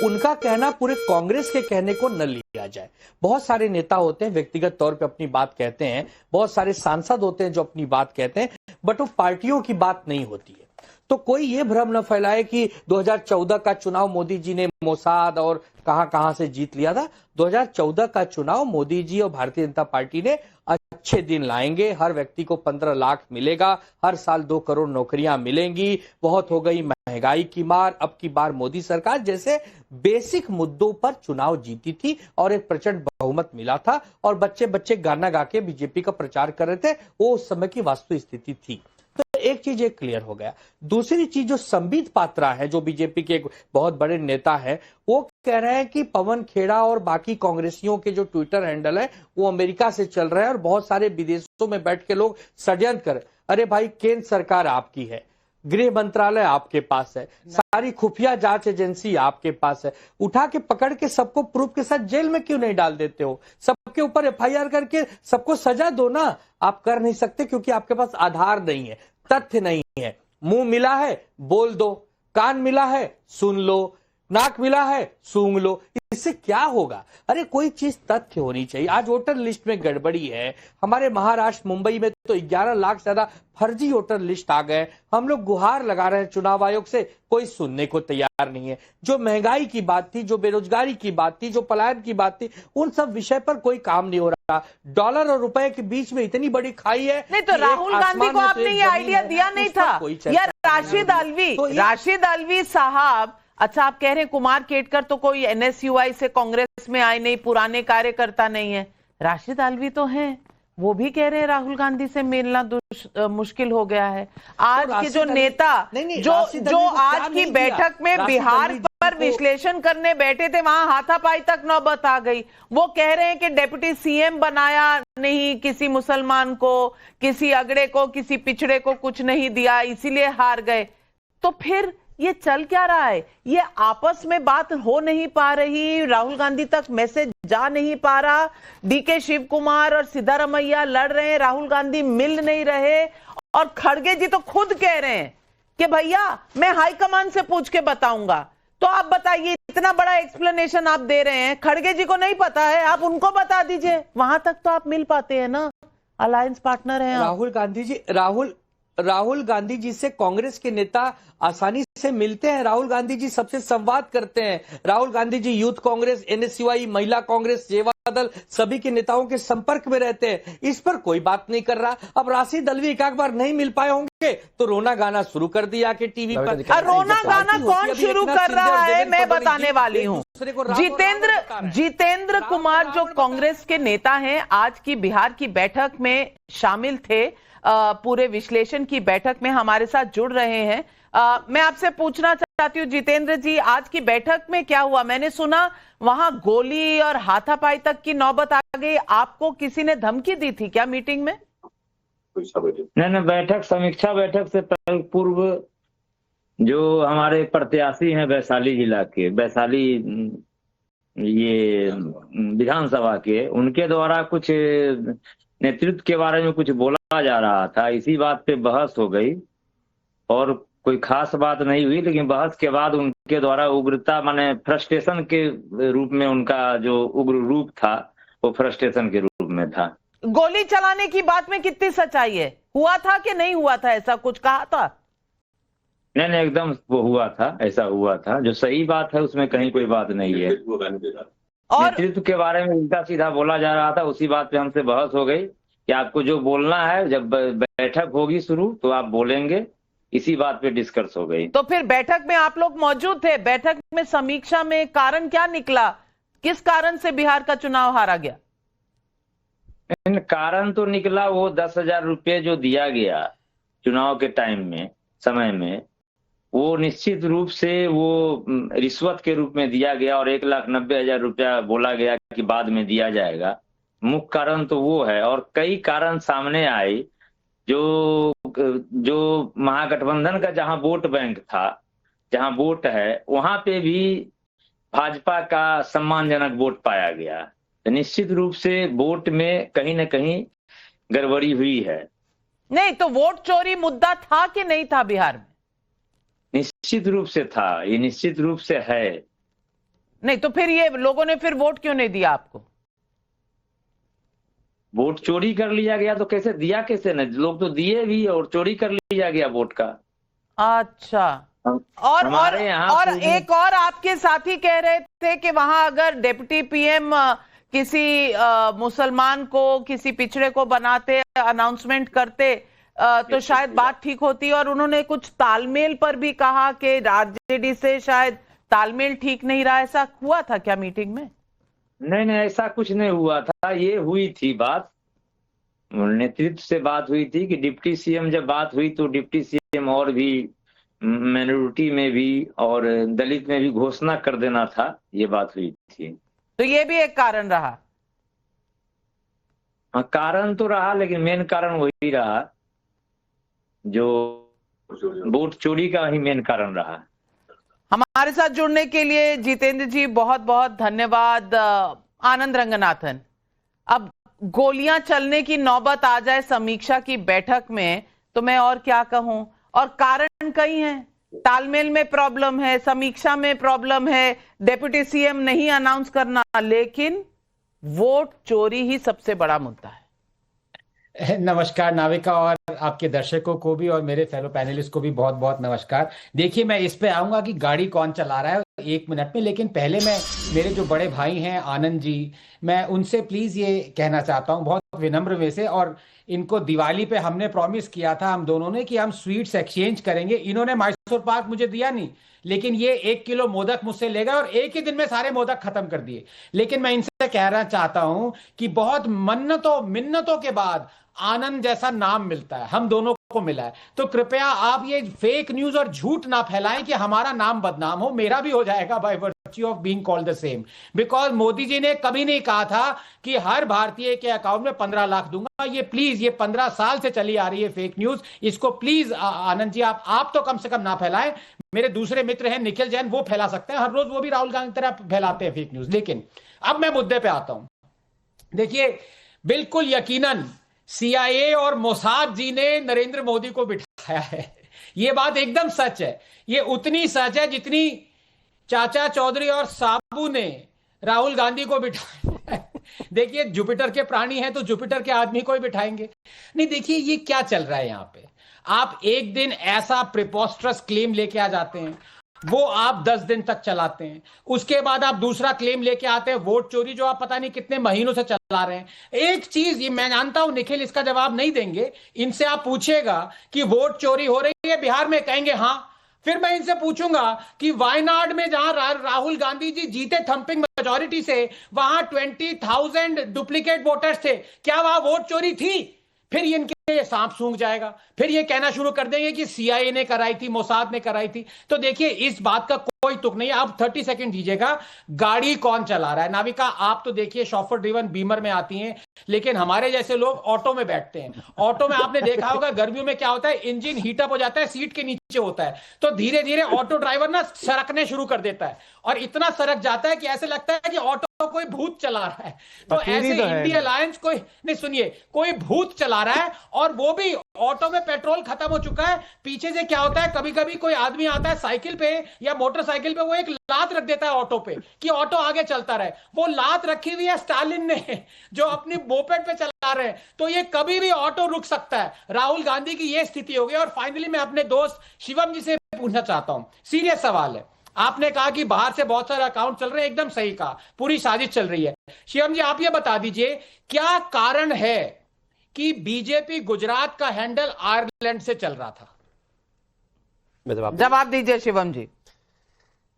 उनका कहना पूरे कांग्रेस के कहने को न लिया जाए। बहुत सारे नेता होते हैं व्यक्तिगत तौर पे अपनी बात कहते हैं, बहुत सारे सांसद होते हैं जो अपनी बात कहते हैं, बट वो पार्टियों की बात नहीं होती है। तो कोई ये भ्रम न फैलाए कि 2014 का चुनाव मोदी जी ने मोसाद और कहां से जीत लिया था। 2014 का चुनाव मोदी जी और भारतीय जनता पार्टी ने अच्छे दिन लाएंगे, हर व्यक्ति को 15 लाख मिलेगा, हर साल 2 करोड़ नौकरियां मिलेंगी, बहुत हो गई महंगाई की मार, अब की बार मोदी सरकार, जैसे बेसिक मुद्दों पर चुनाव जीती थी और एक प्रचंड बहुमत मिला था। और बच्चे गाना गा के बीजेपी का प्रचार कर रहे थे, वो उस समय की वास्तु स्थिति थी। तो एक चीज एक क्लियर हो गया। दूसरी चीज, जो संबित पात्रा है, जो बीजेपी के एक बहुत बड़े नेता है, वो कह रहे हैं कि पवन खेड़ा और बाकी कांग्रेसियों के जो ट्विटर हैंडल है वो अमेरिका से चल रहे हैं और बहुत सारे विदेशों में बैठ के लोग षड्यंत्र कर। अरे भाई, केंद्र सरकार आपकी है, गृह मंत्रालय आपके पास है, सारी खुफिया जांच एजेंसी आपके पास है, उठा के पकड़ के सबको प्रूफ के साथ जेल में क्यों नहीं डाल देते हो? सबके ऊपर एफआईआर करके सबको सजा दो ना। आप कर नहीं सकते क्योंकि आपके पास आधार नहीं है, तथ्य नहीं है। मुंह मिला है बोल दो, कान मिला है सुन लो, नाक मिला है सूंघ लो, इससे क्या होगा? अरे कोई चीज तथ्य होनी चाहिए। आज वोटर लिस्ट में गड़बड़ी है। हमारे महाराष्ट्र, मुंबई में तो 11 लाख से ज्यादा फर्जी वोटर लिस्ट आ गए। हम लोग गुहार लगा रहे हैं चुनाव आयोग से, कोई सुनने को तैयार नहीं है। जो महंगाई की बात थी, जो बेरोजगारी की बात थी, जो पलायन की बात थी, उन सब विषय पर कोई काम नहीं हो रहा। डॉलर और रुपए के बीच में इतनी बड़ी खाई है। नहीं तो राहुल गांधी को आपने ये आइडिया दिया नहीं था यार? राशिद अल्वी साहब, अच्छा आप कह रहे हैं कुमार केटकर तो कोई एनएसयूआई से कांग्रेस में आए नहीं, पुराने कार्यकर्ता नहीं है। राशिद अल्वी तो हैं, वो भी कह रहे हैं राहुल गांधी से मिलना मुश्किल हो गया है। आज तो के जो नेता जो आज की बैठक में बिहार पर विश्लेषण करने बैठे थे, वहां हाथापाई तक नौबत आ गई। वो कह रहे हैं कि डिप्टी सीएम बनाया नहीं, किसी मुसलमान को, किसी अगड़े को, किसी पिछड़े को कुछ नहीं दिया, इसीलिए हार गए। तो फिर ये चल क्या रहा है? ये आपस में बात हो नहीं पा रही, राहुल गांधी तक मैसेज जा नहीं पा रहा। डीके शिव कुमार और सिद्धारमैया लड़ रहे हैं, राहुल गांधी मिल नहीं रहे। और खड़गे जी तो खुद कह रहे हैं कि भैया मैं हाईकमान से पूछ के बताऊंगा। तो आप बताइए, इतना बड़ा एक्सप्लेनेशन आप दे रहे हैं, खड़गे जी को नहीं पता है, आप उनको बता दीजिए। वहां तक तो आप मिल पाते हैं ना, अलायंस पार्टनर हैं आप। राहुल गांधी जी से कांग्रेस के नेता आसानी से मिलते हैं। राहुल गांधी जी सबसे संवाद करते हैं। राहुल गांधी जी यूथ कांग्रेस, एनएसयूआई, महिला कांग्रेस, सेवा दल, सभी के नेताओं के संपर्क में रहते हैं। इस पर कोई बात नहीं कर रहा। अब राशिद अल्वी एक बार नहीं मिल पाए होंगे तो रोना गाना शुरू कर दिया कि टीवी पर। रोना गाना कौन शुरू कर रहा है, मैं बताने वाली हूँ। जितेंद्र कुमार जो कांग्रेस के नेता हैं, आज की बिहार की बैठक में शामिल थे, पूरे विश्लेषण की बैठक में हमारे साथ जुड़ रहे हैं। मैं आपसे पूछना चाहती हूँ जितेंद्र जी, आज की बैठक में क्या हुआ? मैंने सुना वहां गोली और हाथापाई तक की नौबत आ गई। आपको किसी ने धमकी दी थी क्या मीटिंग में? नहीं, बैठक, समीक्षा बैठक से पूर्व जो हमारे प्रत्याशी हैं वैशाली जिला के, वैशाली ये विधानसभा के, उनके द्वारा कुछ नेतृत्व के बारे में कुछ बोला जा रहा था। इसी बात पे बहस हो गई और कोई खास बात नहीं हुई, लेकिन बहस के बाद उनके द्वारा उग्रता, माने फ्रस्ट्रेशन के रूप में, उनका जो उग्र रूप था वो फ्रस्ट्रेशन के रूप में था। गोली चलाने की बात में कितनी सच्चाई है? हुआ था कि नहीं हुआ था? ऐसा कुछ कहा था? नहीं, एकदम वो हुआ था, ऐसा हुआ था। जो सही बात है उसमें कहीं कोई बात नहीं है। और नेतृत्व के बारे में उल्टा सीधा बोला जा रहा था, उसी बात पे हमसे बहस हो गई कि आपको जो बोलना है, जब बैठक होगी शुरू तो आप बोलेंगे। इसी बात पे डिस्कस हो गई। तो फिर बैठक में आप लोग मौजूद थे? बैठक में समीक्षा में कारण क्या निकला? किस कारण से बिहार का चुनाव हारा गया? कारण तो निकला वो 10,000 रुपये जो दिया गया चुनाव के टाइम में, समय में, वो निश्चित रूप से वो रिश्वत के रूप में दिया गया और 1,90,000 रुपया बोला गया कि बाद में दिया जाएगा। मुख्य कारण तो वो है। और कई कारण सामने आए। जो महागठबंधन का जहां वोट बैंक था, जहां वोट है, वहां पे भी भाजपा का सम्मानजनक वोट पाया गया। तो निश्चित रूप से वोट में कहीं न कहीं गड़बड़ी हुई है। नहीं तो वोट चोरी मुद्दा था कि नहीं था बिहार में? निश्चित रूप से था, ये निश्चित रूप से है। नहीं तो फिर ये लोगों ने फिर वोट क्यों नहीं दिया आपको? वोट चोरी कर लिया गया तो कैसे दिया, कैसे नहीं? लोग तो दिए भी और चोरी कर लिया गया वोट का। अच्छा। और एक और आपके साथी कह रहे थे कि वहां अगर डिप्टी पीएम किसी मुसलमान को, किसी पिछड़े को बनाते, अनाउंसमेंट करते तो शायद बात ठीक होती। और उन्होंने कुछ तालमेल पर भी कहा कि आरजेडी से शायद तालमेल ठीक नहीं रहा। ऐसा हुआ था क्या मीटिंग में? नहीं, ऐसा कुछ नहीं हुआ था। ये हुई थी बात नेतृत्व से बात हुई थी कि डिप्टी सीएम जब बात हुई तो डिप्टी सीएम और भी माइनॉरिटी में भी और दलित में भी घोषणा कर देना था, ये बात हुई थी। तो ये भी एक कारण रहा। हाँ, कारण तो रहा, लेकिन मेन कारण वही रहा जो वोट चोरी का ही मेन कारण रहा। हमारे साथ जुड़ने के लिए जितेंद्र जी बहुत बहुत धन्यवाद। आनंद रंगनाथन, अब गोलियां चलने की नौबत आ जाए समीक्षा की बैठक में तो मैं और क्या कहूं। और कारण कई हैं, तालमेल में प्रॉब्लम है, समीक्षा में प्रॉब्लम है, डेप्यूटी सीएम नहीं अनाउंस करना, लेकिन वोट चोरी ही सबसे बड़ा मुद्दा है। नमस्कार नाविका और आपके दर्शकों को भी और मेरे फेलो पैनलिस्ट को भी बहुत बहुत नमस्कार। देखिए, मैं इस पे आऊंगा कि गाड़ी कौन चला रहा है 1 मिनट में, लेकिन पहले मैं मेरे जो बड़े भाई हैं आनंद जी, मैं उनसे प्लीज ये कहना चाहता हूं बहुत विनम्र में से, और इनको दिवाली पे हमने प्रॉमिस किया था हम दोनों ने कि हम स्वीट्स एक्सचेंज करेंगे। इन्होंने मैसूर पाक मुझे दिया नहीं, लेकिन ये 1 किलो मोदक मुझसे ले गए और एक ही दिन में सारे मोदक खत्म कर दिए। लेकिन मैं इनसे कहना चाहता हूं कि बहुत मन्नतों मिन्नतों के बाद आनंद जैसा नाम मिलता है, हम दोनों को मिला है। तो कृपया आप ये फेक न्यूज और झूठ ना फैलाएं कि हमारा नाम बदनाम हो। मेरा भी हो जाएगा by virtue of being called the same, because Modi ji ने कभी नहीं कहा था कि हर भारतीय के अकाउंट में 15 लाख दूंगा। ये प्लीज, ये 15 साल से चली आ रही है फेक न्यूज, इसको प्लीज आनंद जी आप तो कम से कम ना फैलाएं। मेरे दूसरे मित्र हैं निखिल जैन, वो फैला सकते हैं, हर रोज वो भी राहुल गांधी की तरह फैलाते हैं फेक न्यूज। लेकिन अब मैं मुद्दे पे आता हूं। देखिए, बिल्कुल यकीनन CIA और मोसाद जी ने नरेंद्र मोदी को बिठाया है, ये बात एकदम सच है। ये उतनी सच है जितनी चाचा चौधरी और साबू ने राहुल गांधी को बिठाया है। देखिए, जुपिटर के प्राणी हैं तो जुपिटर के आदमी को ही बिठाएंगे। नहीं, देखिए ये क्या चल रहा है यहाँ पे। आप एक दिन ऐसा प्रिपोस्ट्रस क्लेम लेके आ जाते हैं, वो आप 10 दिन तक चलाते हैं, उसके बाद आप दूसरा क्लेम लेके आते हैं वोट चोरी, जो आप पता नहीं कितने महीनों से चला रहे हैं। एक चीज ये मैं जानता हूं निखिल इसका जवाब नहीं देंगे, इनसे आप पूछेगा कि वोट चोरी हो रही है बिहार में, कहेंगे हाँ। फिर मैं इनसे पूछूंगा कि वायनाड में जहां राहुल गांधी जी जीते थंपिंग मेजॉरिटी से, वहां 20,000 डुप्लीकेट वोटर्स थे, क्या वहां वोट चोरी थी? फिर इनके ये सांप सूंघ जाएगा, फिर ये कहना शुरू कर देंगे कि CIA ने कराई थी, मोसाद ने कराई थी। तो देखिए, इस बात का कोई तुक नहीं है। आप 30 सेकंड दीजिएगा, गाड़ी कौन चला रहा है। नाविका, आप तो देखिए शॉफर ड्रिवन बीमर में आती हैं, लेकिन हमारे जैसे लोग ऑटो में बैठते हैं। ऑटो में आपने देखा होगा गर्मियों में क्या होता है, इंजन हीटअप हो जाता है, सीट के नीचे होता है, तो धीरे धीरे ऑटो ड्राइवर ना सरकने शुरू कर देता है, और इतना सरक जाता है कि ऐसे लगता है कि ऑटो कोई भूत चला रहा है। तो ऐसे इंडिया अलायंस कोई नहीं, सुनिए, कोई भूत चला रहा है, और वो भी ऑटो में पेट्रोल खत्म हो चुका है। पीछे से क्या होता है, कभी कभी कोई आदमी आता है साइकिल पे या मोटरसाइकिल पे, वो एक लात रख देता है ऑटो पे कि ऑटो आगे चलता रहे। वो लात रखी हुई है स्टालिन ने, जो अपनी मोपेड पे चला रहे हैं, तो ये कभी भी ऑटो रुक सकता है। राहुल गांधी की ये स्थिति हो गई। और फाइनली मैं अपने दोस्त शिवम जी से पूछना चाहता हूं, सीरियस सवाल है। आपने कहा कि बाहर से बहुत सारे अकाउंट चल रहे हैं, एकदम सही कहा, पूरी साजिश चल रही है। शिवम जी, आप ये बता दीजिए क्या कारण है कि बीजेपी गुजरात का हैंडल आयरलैंड से चल रहा था? जवाब दीजिए शिवम जी।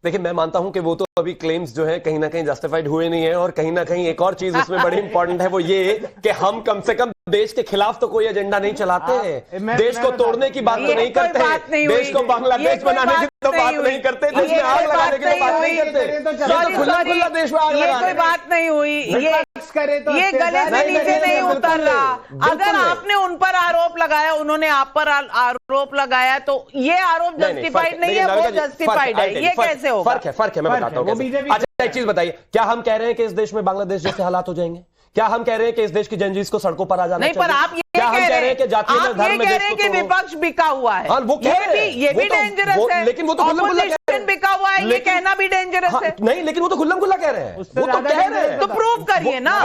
देखिए, मैं मानता हूं कि वो तो अभी क्लेम्स जो है कहीं ना कहीं जस्टिफाइड हुए नहीं है, और कहीं ना कहीं एक और चीज इसमें बड़ी इंपॉर्टेंट है, वो ये कि हम कम से कम देश के खिलाफ तो कोई एजेंडा नहीं चलाते हैं। देश को तोड़ने की बात तो नहीं करते हैं, देश को बांग्लादेश बनाने की तो बात नहीं करते, देश में आग लगाने की तो बात नहीं करते। ये तो खुला खुला देश में आग ये कोई बात नहीं हुई, ये गले से नीचे नहीं उतर रहा। अगर आपने उन पर आरोप लगाया, उन्होंने आप पर आरोप लगाया, तो ये आरोप जस्टिफाइड नहीं है, वो जस्टिफाइड है। ये कैसे होगा? फर्क है, मैं बताता हूं। अच्छा, एक चीज बताइए, क्या हम कह रहे हैं कि इस देश में बांग्लादेश जैसे हालात हो जाएंगे? क्या हम कह रहे हैं कि इस देश की जनजीस को सड़कों पर आ जाना नहीं, चाहिए? पर आप ये क्या हम कह रहे हैं कि जातीय निर्धारण में देश को कि विपक्ष बिका हुआ है? हाँ, वो कह रहे हैं, ये भी डेंजरस है। लेकिन वो तो खुल्लम खुल्ला कह रहे हैं, बिका हुआ है, ये कहना भी डेंजरस है। नहीं, लेकिन वो तो खुल्लम खुल्ला कह रहे हैं, वो तो कह रहे हैं। तो प्रूव करिए ना,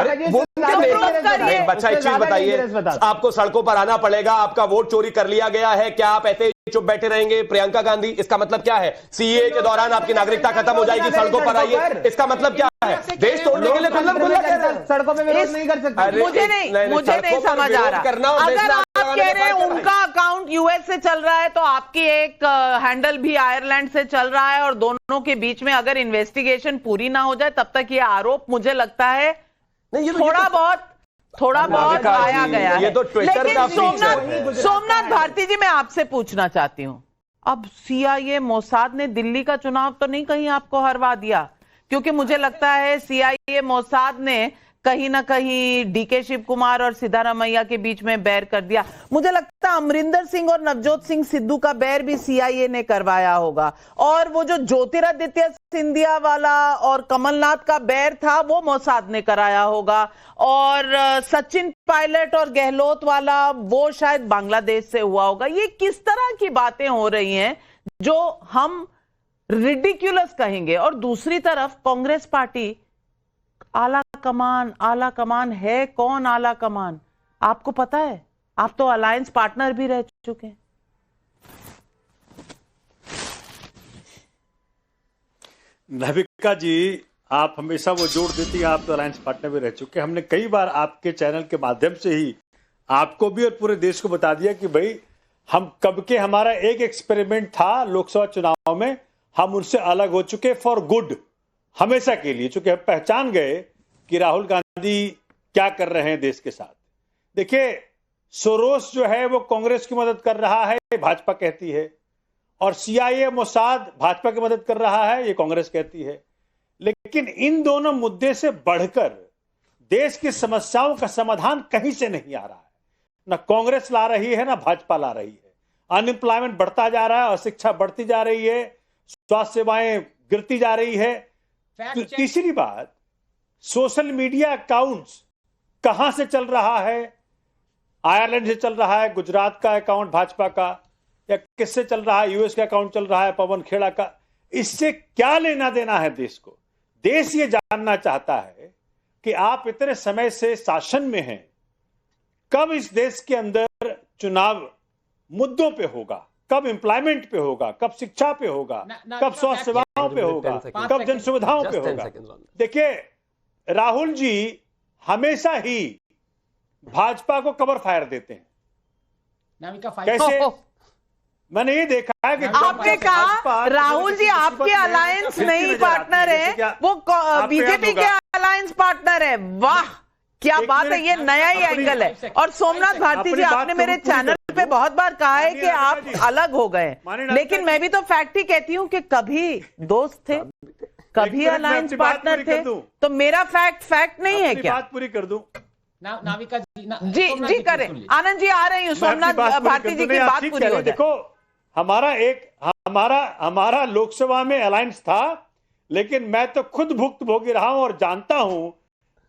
अच्छा, एक चीज बताइए, आपको सड़कों पर आना पड़ेगा, आपका वोट चोरी कर लिया गया है, क्या आप ऐसे चुप बैठे रहेंगे? प्रियंका गांधी, इसका मतलब क्या है? CA के दौरान आपकी नागरिकता खत्म हो जाएगी, सड़कों पर आइए, इसका मतलब क्या है? देश तोड़ने के लिए खुल्लम खुल्ला कह रहे हैं, सड़कों पे विरोध नहीं कर सकते। मुझे नहीं समझ आ रहा। अगर आप कह रहे हैं उनका अकाउंट US से चल रहा है, तो आपकी एक हैंडल भी आयरलैंड से चल रहा है, और दोनों के बीच में अगर इन्वेस्टिगेशन पूरी ना हो जाए तब तक ये आरोप, मुझे लगता है थोड़ा बहुत थोड़ा बहुत आया गया है। ये तो ट्विटर लेकिन का फीचर है। सोमनाथ भारती जी, मैं आपसे पूछना चाहती हूँ, अब CIA मोसाद ने दिल्ली का चुनाव तो नहीं कहीं आपको हरवा दिया? क्योंकि मुझे लगता है CIA मोसाद ने कहीं ना कहीं DK शिव कुमार और सिद्धारमैया के बीच में बैर कर दिया। मुझे लगता है अमरिंदर सिंह और नवजोत सिंह सिद्धू का बैर भी CIA ने करवाया होगा, और वो जो ज्योतिरादित्य सिंधिया वाला और कमलनाथ का बैर था वो मोसाद ने कराया होगा, और सचिन पायलट और गहलोत वाला वो शायद बांग्लादेश से हुआ होगा। ये किस तरह की बातें हो रही हैं जो हम रिडिक्यूलस कहेंगे? और दूसरी तरफ कांग्रेस पार्टी, आला कमान है कौन? आला कमान आपको पता है? आप तो अलायंस पार्टनर भी रह चुके हैं। नाविका जी, आप हमेशा वो जोड़ देती हैं, आप तो अलायंस पार्टनर भी रह चुके हैं। हमने कई बार आपके चैनल के माध्यम से ही आपको भी और पूरे देश को बता दिया कि भाई हम कब के, हमारा एक एक्सपेरिमेंट था लोकसभा चुनाव में, हम उनसे अलग हो चुके फॉर गुड, हमेशा के लिए, चूंकि हम पहचान गए कि राहुल गांधी क्या कर रहे हैं देश के साथ। देखिए, सोरोस जो है वो कांग्रेस की मदद कर रहा है, भाजपा कहती है, और CIA मोसाद भाजपा की मदद कर रहा है, ये कांग्रेस कहती है। लेकिन इन दोनों मुद्दे से बढ़कर देश की समस्याओं का समाधान कहीं से नहीं आ रहा है। ना कांग्रेस ला रही है, ना भाजपा ला रही है। अनएम्प्लॉयमेंट बढ़ता जा रहा है, अशिक्षा बढ़ती जा रही है, स्वास्थ्य सेवाएं गिरती जा रही है। तीसरी बात, सोशल मीडिया अकाउंट्स कहां से चल रहा है? आयरलैंड से चल रहा है, गुजरात का अकाउंट भाजपा का, या किससे चल रहा है? US का अकाउंट चल रहा है, पवन खेड़ा का। इससे क्या लेना देना है देश को? देश ये जानना चाहता है कि आप इतने समय से शासन में हैं, कब इस देश के अंदर चुनाव मुद्दों पे होगा, कब एम्प्लॉयमेंट पे होगा, कब शिक्षा पे होगा, कब स्वास्थ्य सेवाओं पे होगा, कब जन सुविधाओं पे होगा। देखिए, राहुल जी हमेशा ही भाजपा को कवर फायर देते हैं। कैसे? मैंने ये देखा है कि आपने कहा राहुल जी आपके अलायंस नहीं पार्टनर है, वो बीजेपी के अलायंस पार्टनर है। वाह, क्या बात है, ये नया ही एंगल है। और सोमनाथ भारती जी, आपने मेरे चैनल पे बहुत बार कहा है कि आप अलग हो गए, लेकिन मैं भी तो फैक्ट ही कहती हूँ कि कभी दोस्त थे, कभी अलायंस पार्टनर थे, तो मेरा फैक्ट नहीं है क्या? बात पूरी कर दूं नाविका जी करें। आनंद जी आ रही हूँ, सोमनाथ भारती जी की बात पूरी हो जाए। देखो, हमारा लोकसभा में अलायंस था, लेकिन मैं तो खुद भुक्तभोगी रहा हूं और जानता हूं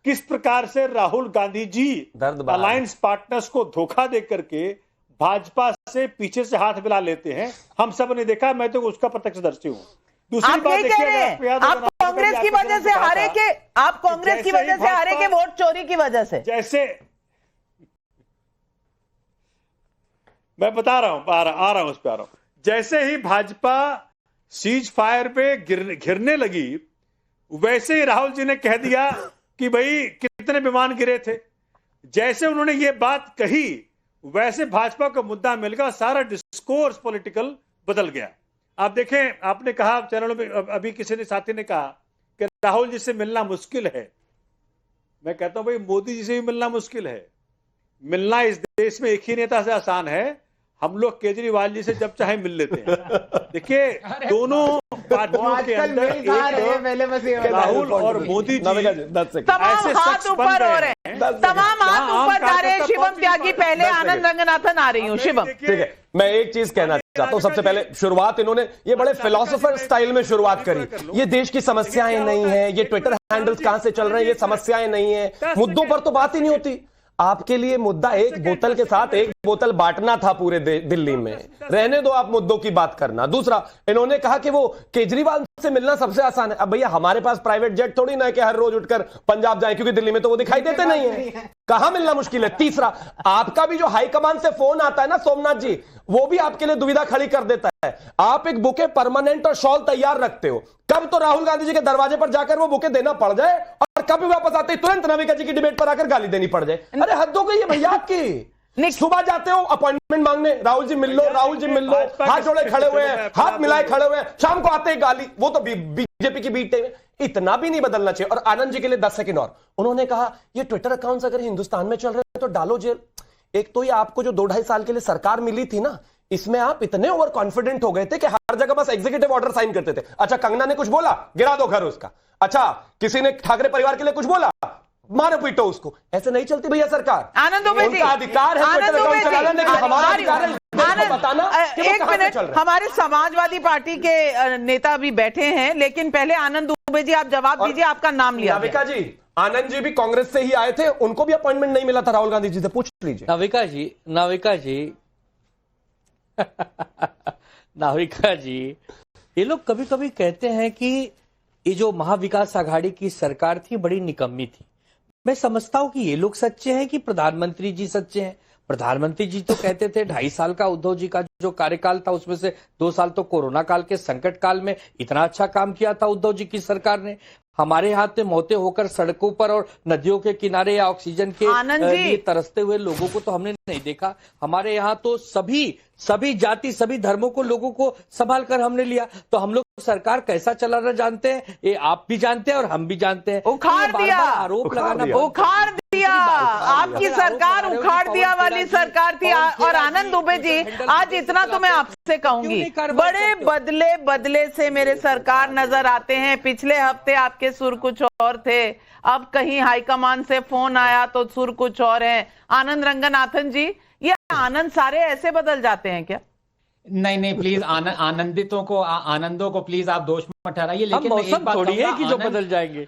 किस प्रकार से राहुल गांधी जी अलायंस पार्टनर्स को धोखा दे करके भाजपा से पीछे से हाथ मिला लेते हैं। हम सब ने देखा, मैं तो उसका प्रत्यक्षदर्शी हूं। दूसरी बात देखिए, आप कांग्रेस की वजह से हारे के, आप कांग्रेस की वजह से हारे के वोट चोरी की वजह से, जैसे मैं बता रहा हूं, आ रहा हूं उस पर आ रहा हूं। जैसे ही भाजपा सीज फायर पे घिरने लगी, वैसे ही राहुल जी ने कह दिया कि भाई कितने विमान गिरे थे। जैसे उन्होंने ये बात कही, वैसे भाजपा को मुद्दा मिल गया, सारा डिस्कोर्स पॉलिटिकल बदल गया। आप देखें, आपने कहा चैनलों में, अभी किसी ने साथी ने कहा कि राहुल जी से मिलना मुश्किल है। मैं कहता हूं भाई, मोदी जी से भी मिलना मुश्किल है। मिलना इस देश में एक ही नेता से आसान है, हम लोग केजरीवाल जी से जब चाहे मिल लेते हैं। देखिए, दोनों पार्टियों के अंदर राहुल और मोदी जी तमाम हाथ ऊपर हो रहे हैं, तमाम हाथ ऊपर जा रहे हैं। शिवम त्यागी, पहले आनंद रंगनाथन आ रही हूँ। शिवम, ठीक है, मैं एक चीज कहना चाहता हूं। सबसे पहले शुरुआत इन्होंने ये बड़े फिलोसोफर स्टाइल में शुरुआत करी। ये देश की समस्याएं नहीं है, ये ट्विटर हैंडल्स कहां से चल रहे हैं, ये समस्याएं नहीं है, मुद्दों पर तो बात ही नहीं होती। आपके लिए मुद्दा एक बोतल के साथ एक बोतल बांटना था पूरे दिल्ली में। रहने दो आप मुद्दों की बात करना। दूसरा, इन्होंने कहा कि वो केजरीवाल से मिलना सबसे आसान है। अब भैया, हमारे पास प्राइवेट जेट थोड़ी ना है कि हर रोज उठकर पंजाब जाए, क्योंकि दिल्ली में तो वो दिखाई देते नहीं है। कहां मिलना मुश्किल है। तीसरा, आपका भी जो हाईकमान से फोन आता है ना सोमनाथ जी, वो भी आपके लिए दुविधा खड़ी कर देता है। आप एक बुके परमानेंट और शॉल तैयार रखते हो, कब तो राहुल गांधी जी के दरवाजे पर जाकर वो बुके देना पड़ जाए, और कभी वापस आते ही तुरंत नाविका जी की डिबेट पर आकर गाली देनी पड़ जाए। अरे हद हो गई है भैया आपकी। सुबह जाते हो अपॉइंटमेंट मांगने, राहुल जी मिल लो, राहुल जी मिल लो, हाथ जोड़े खड़े हुए हैं, हाथ मिलाए खड़े हुए हैं, शाम को आते ही गाली। वो तो बीजेपी की बीट है, इतना भी नहीं बदलना चाहिए। और आनंद जी के लिए 10 सेकंड और, उन्होंने कहा ये ट्विटर अकाउंट्स अगर हिंदुस्तान में चल रहे हैं तो डालो जेल। एक तो ये आपको जो 2-2.5 साल के लिए सरकार मिली थी ना, इसमें आप इतने ओवर कॉन्फिडेंट हो गए थे कि हर जगह बस एग्जीक्यूटिव ऑर्डर साइन करते थे। अच्छा, कंगना ने कुछ बोला, गिरा दो घर उसका। अच्छा, किसी ने ठाकरे परिवार के लिए कुछ बोला, मारो पीटो उसको। ऐसे नहीं चलती भैया सरकार। आनंद दुबे जी, उनका अधिकार है ट्विटर अकाउंट चलाना, लेकिन हमारा अधिकार है बताना कि वो एक कहां से मिनट, चल रहा है। हमारे समाजवादी पार्टी के नेता भी बैठे हैं, लेकिन पहले आनंद दुबे जी आप जवाब दीजिए, आपका नाम लिया। नाविका जी, आनंद जी भी कांग्रेस से ही आए थे, उनको भी अपॉइंटमेंट नहीं मिला था राहुल गांधी जी से, पूछ लीजिए। नाविका जी नाविका जी, ये लोग कभी कभी कहते हैं कि ये जो महाविकास आघाड़ी की सरकार थी बड़ी निकम्मी थी। मैं समझता हूं कि ये लोग सच्चे हैं कि प्रधानमंत्री जी सच्चे हैं। प्रधानमंत्री जी तो कहते थे 2.5 साल का उद्धव जी का जो कार्यकाल था उसमें से 2 साल तो कोरोना काल के संकट काल में इतना अच्छा काम किया था उद्धव जी की सरकार ने। हमारे हाथ में मौतें होकर सड़कों पर और नदियों के किनारे या ऑक्सीजन के लिए तरसते हुए लोगों को तो हमने नहीं देखा। हमारे यहाँ तो सभी जाति सभी धर्मों को लोगों को संभाल कर हमने लिया। तो हम लोग सरकार कैसा चलाना जानते हैं, ये आप भी जानते हैं और हम भी जानते हैं। उखाड़ दिया, आरोप लगाना, उखाड़ दिया, आपकी सरकार उखाड़ दिया वाली सरकार थी। और आनंद दुबे जी, आज इतना तो मैं आपसे कहूंगी, बड़े बदले से मेरे सरकार नजर आते हैं। पिछले हफ्ते आपके सुर कुछ और थे, अब कहीं हाईकमान से फोन आया तो सुर कुछ और है। आनंद रंगनाथन जी, ये आनंद सारे ऐसे बदल जाते हैं क्या? नहीं प्लीज, आनंदों को प्लीज आप दोष मत ठहराइए। लेकिन मैं एक बात थोड़ी है कि जो बदल जाएंगे।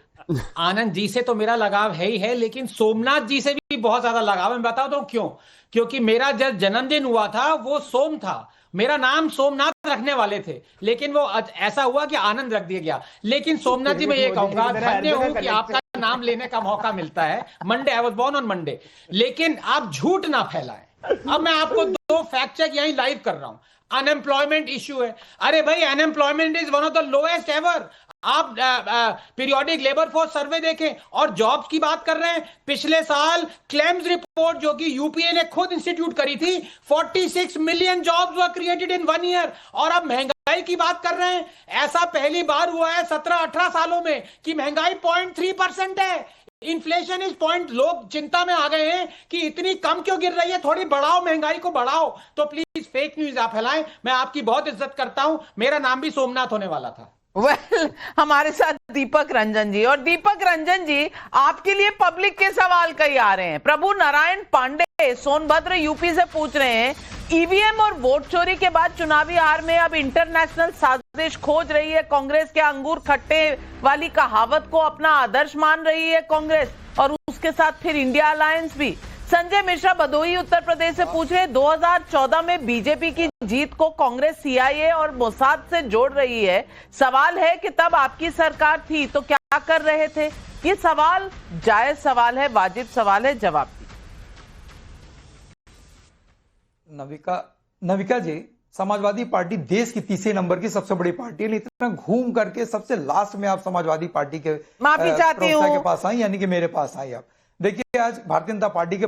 आनंद जी से तो मेरा लगाव है ही है, लेकिन सोमनाथ जी से भी बहुत ज्यादा लगाव है। मैं बताता हूं क्यों। क्योंकि मेरा जब जन्मदिन हुआ था वो सोम था, मेरा नाम सोमनाथ रखने वाले थे, लेकिन वो ऐसा हुआ कि आनंद रख दिया गया। लेकिन सोमनाथ जी मैं ये कहूंगा, धन्य हूं कि आपका नाम लेने का मौका मिलता है। Monday, I was born on Monday. लेकिन आप झूठ ना फैलाएं। अब मैं आपको 2 फैक्ट चेक यहीं लाइव कर रहा हूं। अनएम्प्लॉयमेंट इश्यू है, अरे भाई unemployment is one of the lowest ever. आप पीरियोडिक लेबर फोर्स सर्वे देखें और जॉब्स की बात कर रहे हैं। पिछले साल क्लेम्स रिपोर्ट जो कि यूपीए ने खुद इंस्टीट्यूट करी थी, 46 million jobs were created in 1 year. और अब महंगाई की बात कर रहे हैं, ऐसा पहली बार हुआ है 17-18 सालों में कि महंगाई 0.3% है। Inflation is point. लोग चिंता में आ गए हैं कि इतनी कम क्यों गिर रही है, थोड़ी बढ़ाओ, महंगाई को बढ़ाओ। तो प्लीज फेक न्यूज आप फैलाएं। मैं आपकी बहुत इज्जत करता हूं, मेरा नाम भी सोमनाथ होने वाला था। हमारे साथ दीपक रंजन जी, और दीपक रंजन जी, आपके लिए पब्लिक के सवाल कई आ रहे हैं। प्रभु नारायण पांडे सोनभद्र यूपी से पूछ रहे हैं, ईवीएम और वोट चोरी के बाद चुनावी हार में अब इंटरनेशनल साजिश खोज रही है कांग्रेस। के अंगूर खट्टे वाली कहावत को अपना आदर्श मान रही है कांग्रेस, और उसके साथ फिर इंडिया अलायंस भी। संजय मिश्रा भदोही उत्तर प्रदेश से पूछ रहे, 2014 में बीजेपी की जीत को कांग्रेस सीआईए और मोसाद से जोड़ रही है। सवाल है कि तब आपकी सरकार थी तो क्या कर रहे थे? ये सवाल जायज सवाल है, वाजिब सवाल है, जवाब नविका जी, समाजवादी पार्टी देश की 3 नंबर की सबसे बड़ी पार्टी है, इतना घूम करके सबसे लास्ट में आप समाजवादी पार्टी के माफी चाहती हूं के पास आई, यानी कि मेरे पास आई। आप देखिए, आज भारतीय जनता पार्टी के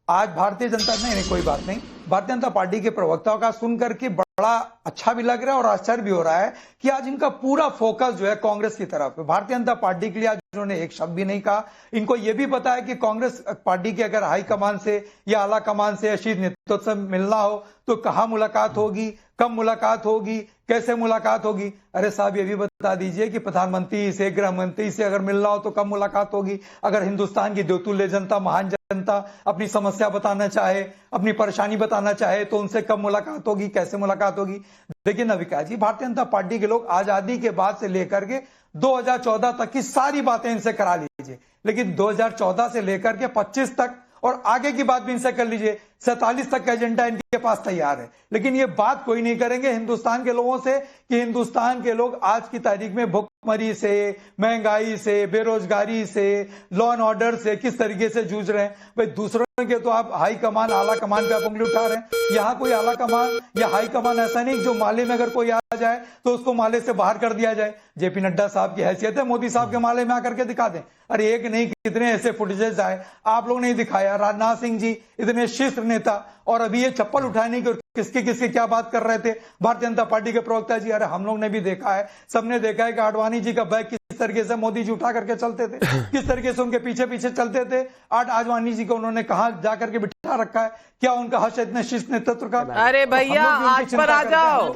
भारतीय जनता नहीं, कोई बात नहीं, भारतीय जनता पार्टी के प्रवक्ताओं का सुन करके बड़ा अच्छा भी लग रहा है और आश्चर्य भी हो रहा है कि आज इनका पूरा फोकस जो है कांग्रेस की तरफ है। भारतीय जनता पार्टी के लिए आज उन्होंने एक शब्द भी नहीं कहा। इनको यह भी पता है कि कांग्रेस पार्टी के अगर हाईकमान से या आला कमान से या शीर्ष नेतृत्व से मिलना हो तो कहां मुलाकात होगी, कब मुलाकात होगी, कैसे मुलाकात होगी। अरे साहब, ये भी बता दीजिए कि प्रधानमंत्री से, गृह मंत्री से अगर मिलना हो तो कब मुलाकात होगी। अगर हिंदुस्तान की देवतुल्य जनता, महान जनता अपनी समस्या बताना चाहे, अपनी परेशानी बताना चाहे तो उनसे कब मुलाकात होगी, कैसे मुलाकात होगी। देखिए नविका जी, भारतीय जनता पार्टी के लोग आजादी के बाद से लेकर के 2014 तक की सारी बातें इनसे करा लीजिए, लेकिन 2014 से लेकर के 25 तक और आगे की बात भी इनसे कर लीजिए, 47 तक का एजेंडा इनके पास तैयार है। लेकिन ये बात कोई नहीं करेंगे हिंदुस्तान के लोगों से कि हिंदुस्तान के लोग आज की तारीख में भूख भुखमरी से, महंगाई से, बेरोजगारी से, लॉ एंड ऑर्डर से किस तरीके से जूझ रहे हैं। भाई दूसरों के तो आप हाई कमान, आला कमान पे आप उंगली उठा रहे हैं। यहाँ कोई आला कमान या हाई कमान ऐसा नहीं जो माले में अगर कोई आ जाए तो उसको माले से बाहर कर दिया जाए। जेपी नड्डा साहब की हैसियत है मोदी साहब के माले में आकर के दिखा दें। अरे एक नहीं कितने ऐसे फुटेजेस आए, आप लोग नहीं दिखाया। राजनाथ सिंह जी इतने शिष्ट नेता, और अभी ये चप्पल उठाने की किसके किसके क्या बात कर रहे थे भारतीय जनता पार्टी के प्रवक्ता जी। अरे हम लोग ने भी देखा है, सबने देखा है कि आडवाणी जी का बैग किस तरीके से मोदी जी उठा करके चलते थे, किस तरीके से उनके पीछे पीछे चलते थे। आज आडवाणी जी को उन्होंने कहा जाकर के बिठा रखा है, क्या उनका हर्ष इतने शिष्ट नेतृत्व का। अरे भैया आज पर आ जाओ,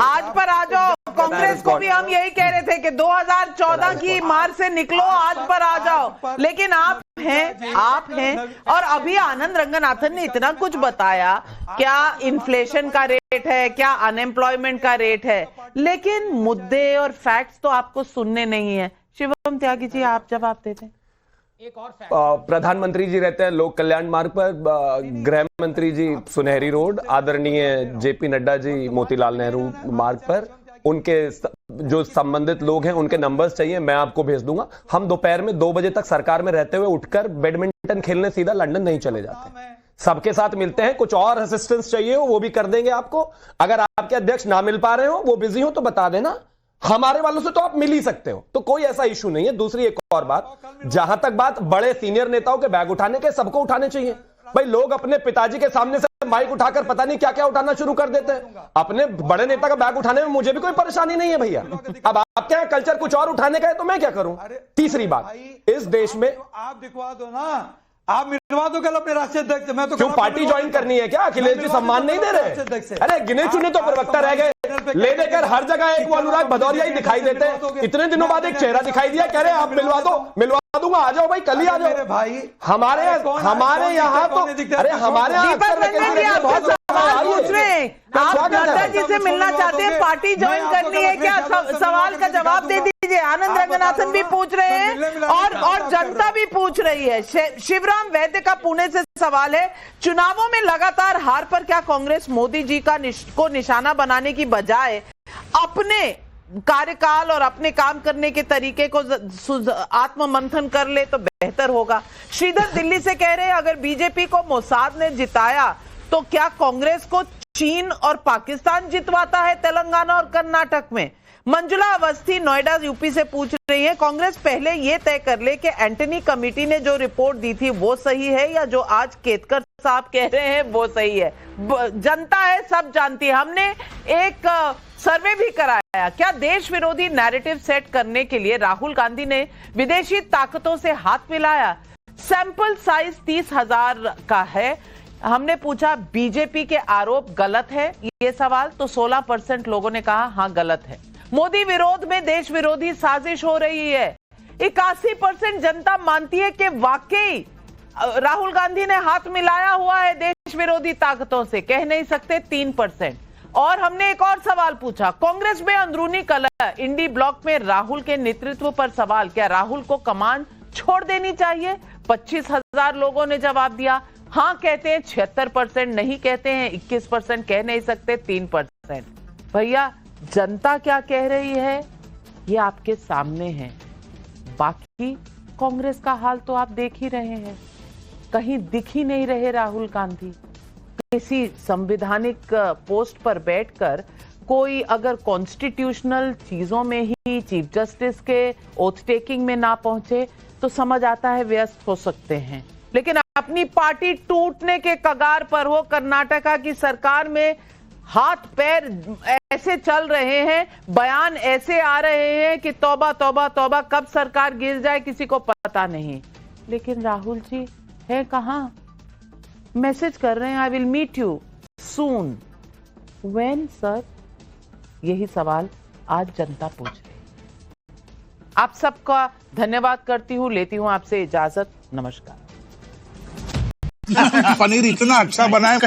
आज पर आ जाओ। कांग्रेस को भी हम यही कह रहे थे कि 2014 की मार से निकलो, आज पर आ जाओ। लेकिन आप हैं और अभी आनंद रंगनाथन ने इतना कुछ बताया, क्या इन्फ्लेशन का रेट है, क्या अनएम्प्लॉयमेंट का रेट है, लेकिन मुद्दे और फैक्ट्स तो आपको सुनने नहीं है। शिवम त्यागी जी, आप जवाब देते हैं। प्रधानमंत्री जी रहते हैं लोक कल्याण मार्ग पर, गृह मंत्री जी सुनहरी रोड, आदरणीय जेपी नड्डा जी मोतीलाल नेहरू मार्ग पर। उनके जो संबंधित लोग हैं उनके नंबर्स चाहिए, मैं आपको भेज दूंगा। हम दोपहर में 2 बजे तक सरकार में रहते हुए उठकर बैडमिंटन खेलने सीधा लंदन नहीं चले जाते, सबके साथ मिलते हैं। कुछ और असिस्टेंस चाहिए हो वो भी कर देंगे आपको। अगर आपके अध्यक्ष ना मिल पा रहे हो, वो बिजी हो तो बता देना, हमारे वालों से तो आप मिल ही सकते हो, तो कोई ऐसा इशू नहीं है। दूसरी एक और बात, जहां तक बात बड़े सीनियर नेताओं के बैग उठाने के, सबको उठाने चाहिए भाई। लोग अपने पिताजी के सामने से माइक उठाकर पता नहीं क्या क्या उठाना शुरू कर देते हैं। अपने बड़े नेता का बैग उठाने में मुझे भी कोई परेशानी नहीं है भैया। अब आपके यहाँ कल्चर कुछ और उठाने का है तो मैं क्या करूं। तीसरी बात, इस देश में आप दिखवा दो ना, आप मिलवा दो कल अपने राष्ट्रीय अध्यक्ष। मैं तो क्यों पार्टी ज्वाइन करनी है क्या? अखिलेश जी सम्मान नहीं दे रहे? अरे गिने चुने तो प्रवक्ता रह गए, ले देकर हर जगह एक वो अनुराग भदौरिया ही दिखाई देते हैं। इतने दिनों बाद एक चेहरा दिखाई दिया, कह रहे आप मिलवा दो, मिलवा दूंगा, आ जाओ भाई, कल ही आ जाओ भाई। हमारे यहाँ तो, अरे हमारे यहाँ आप नड्डा जी से मिलना चाहते हैं, पार्टी ज्वाइन करनी है क्या? सवाल का जवाब दे दीजिए। आनंद रंगनाथन भी पूछ रहे हैं और जनता भी पूछ रही है। शिवराम वैद्य का पुणे से सवाल है, चुनावों में लगातार हार पर क्या कांग्रेस मोदी जी को निशाना बनाने की बजाय अपने कार्यकाल और अपने काम करने के तरीके को आत्म मंथन कर ले तो बेहतर होगा? श्रीधर दिल्ली से कह रहे हैं, अगर बीजेपी को मोसाद ने जिताया तो क्या कांग्रेस को चीन और पाकिस्तान जितवाता है तेलंगाना और कर्नाटक में? मंजुला अवस्थी नोएडा यूपी से पूछ रही है, कांग्रेस पहले ये तय कर ले कि एंटनी कमेटी ने जो रिपोर्ट दी थी वो सही है या जो आज केतकर साहब कह रहे हैं वो सही है? जनता है, सब जानती है। हमने एक सर्वे भी कराया, क्या देश विरोधी नैरेटिव सेट करने के लिए राहुल गांधी ने विदेशी ताकतों से हाथ मिलाया? सैंपल साइज 30,000 का है। हमने पूछा बीजेपी के आरोप गलत है ये सवाल, तो 16% लोगों ने कहा हाँ गलत है। मोदी विरोध में देश विरोधी साजिश हो रही है, 81% जनता मानती है कि वाकई राहुल गांधी ने हाथ मिलाया हुआ है देश विरोधी ताकतों से, कह नहीं सकते 3%। और हमने एक और सवाल पूछा, कांग्रेस में अंदरूनी कलह, इंडी ब्लॉक में राहुल के नेतृत्व पर सवाल, क्या राहुल को कमान छोड़ देनी चाहिए? 25,000 लोगों ने जवाब दिया, हाँ कहते हैं 76%, नहीं कहते हैं 21%, कह नहीं सकते 3%। भैया जनता क्या कह रही है ये आपके सामने है। बाकी कांग्रेस का हाल तो आप देख ही रहे हैं, कहीं दिख ही नहीं रहे राहुल गांधी। किसी संवैधानिक पोस्ट पर बैठकर कोई अगर कॉन्स्टिट्यूशनल चीजों में ही चीफ जस्टिस के ओथ टेकिंग में ना पहुंचे तो समझ आता है व्यस्त हो सकते हैं, लेकिन अपनी पार्टी टूटने के कगार पर हो, कर्नाटका की सरकार में हाथ पैर ऐसे चल रहे हैं, बयान ऐसे आ रहे हैं कि तौबा तौबा तौबा, कब सरकार गिर जाए किसी को पता नहीं। लेकिन राहुल जी है कहां? मैसेज कर रहे हैं I will meet you soon, when sir? यही सवाल आज जनता पूछ रही है। आप सबका धन्यवाद करती हूं, लेती हूं आपसे इजाजत, नमस्कार। पनीर इतना अच्छा बनाए।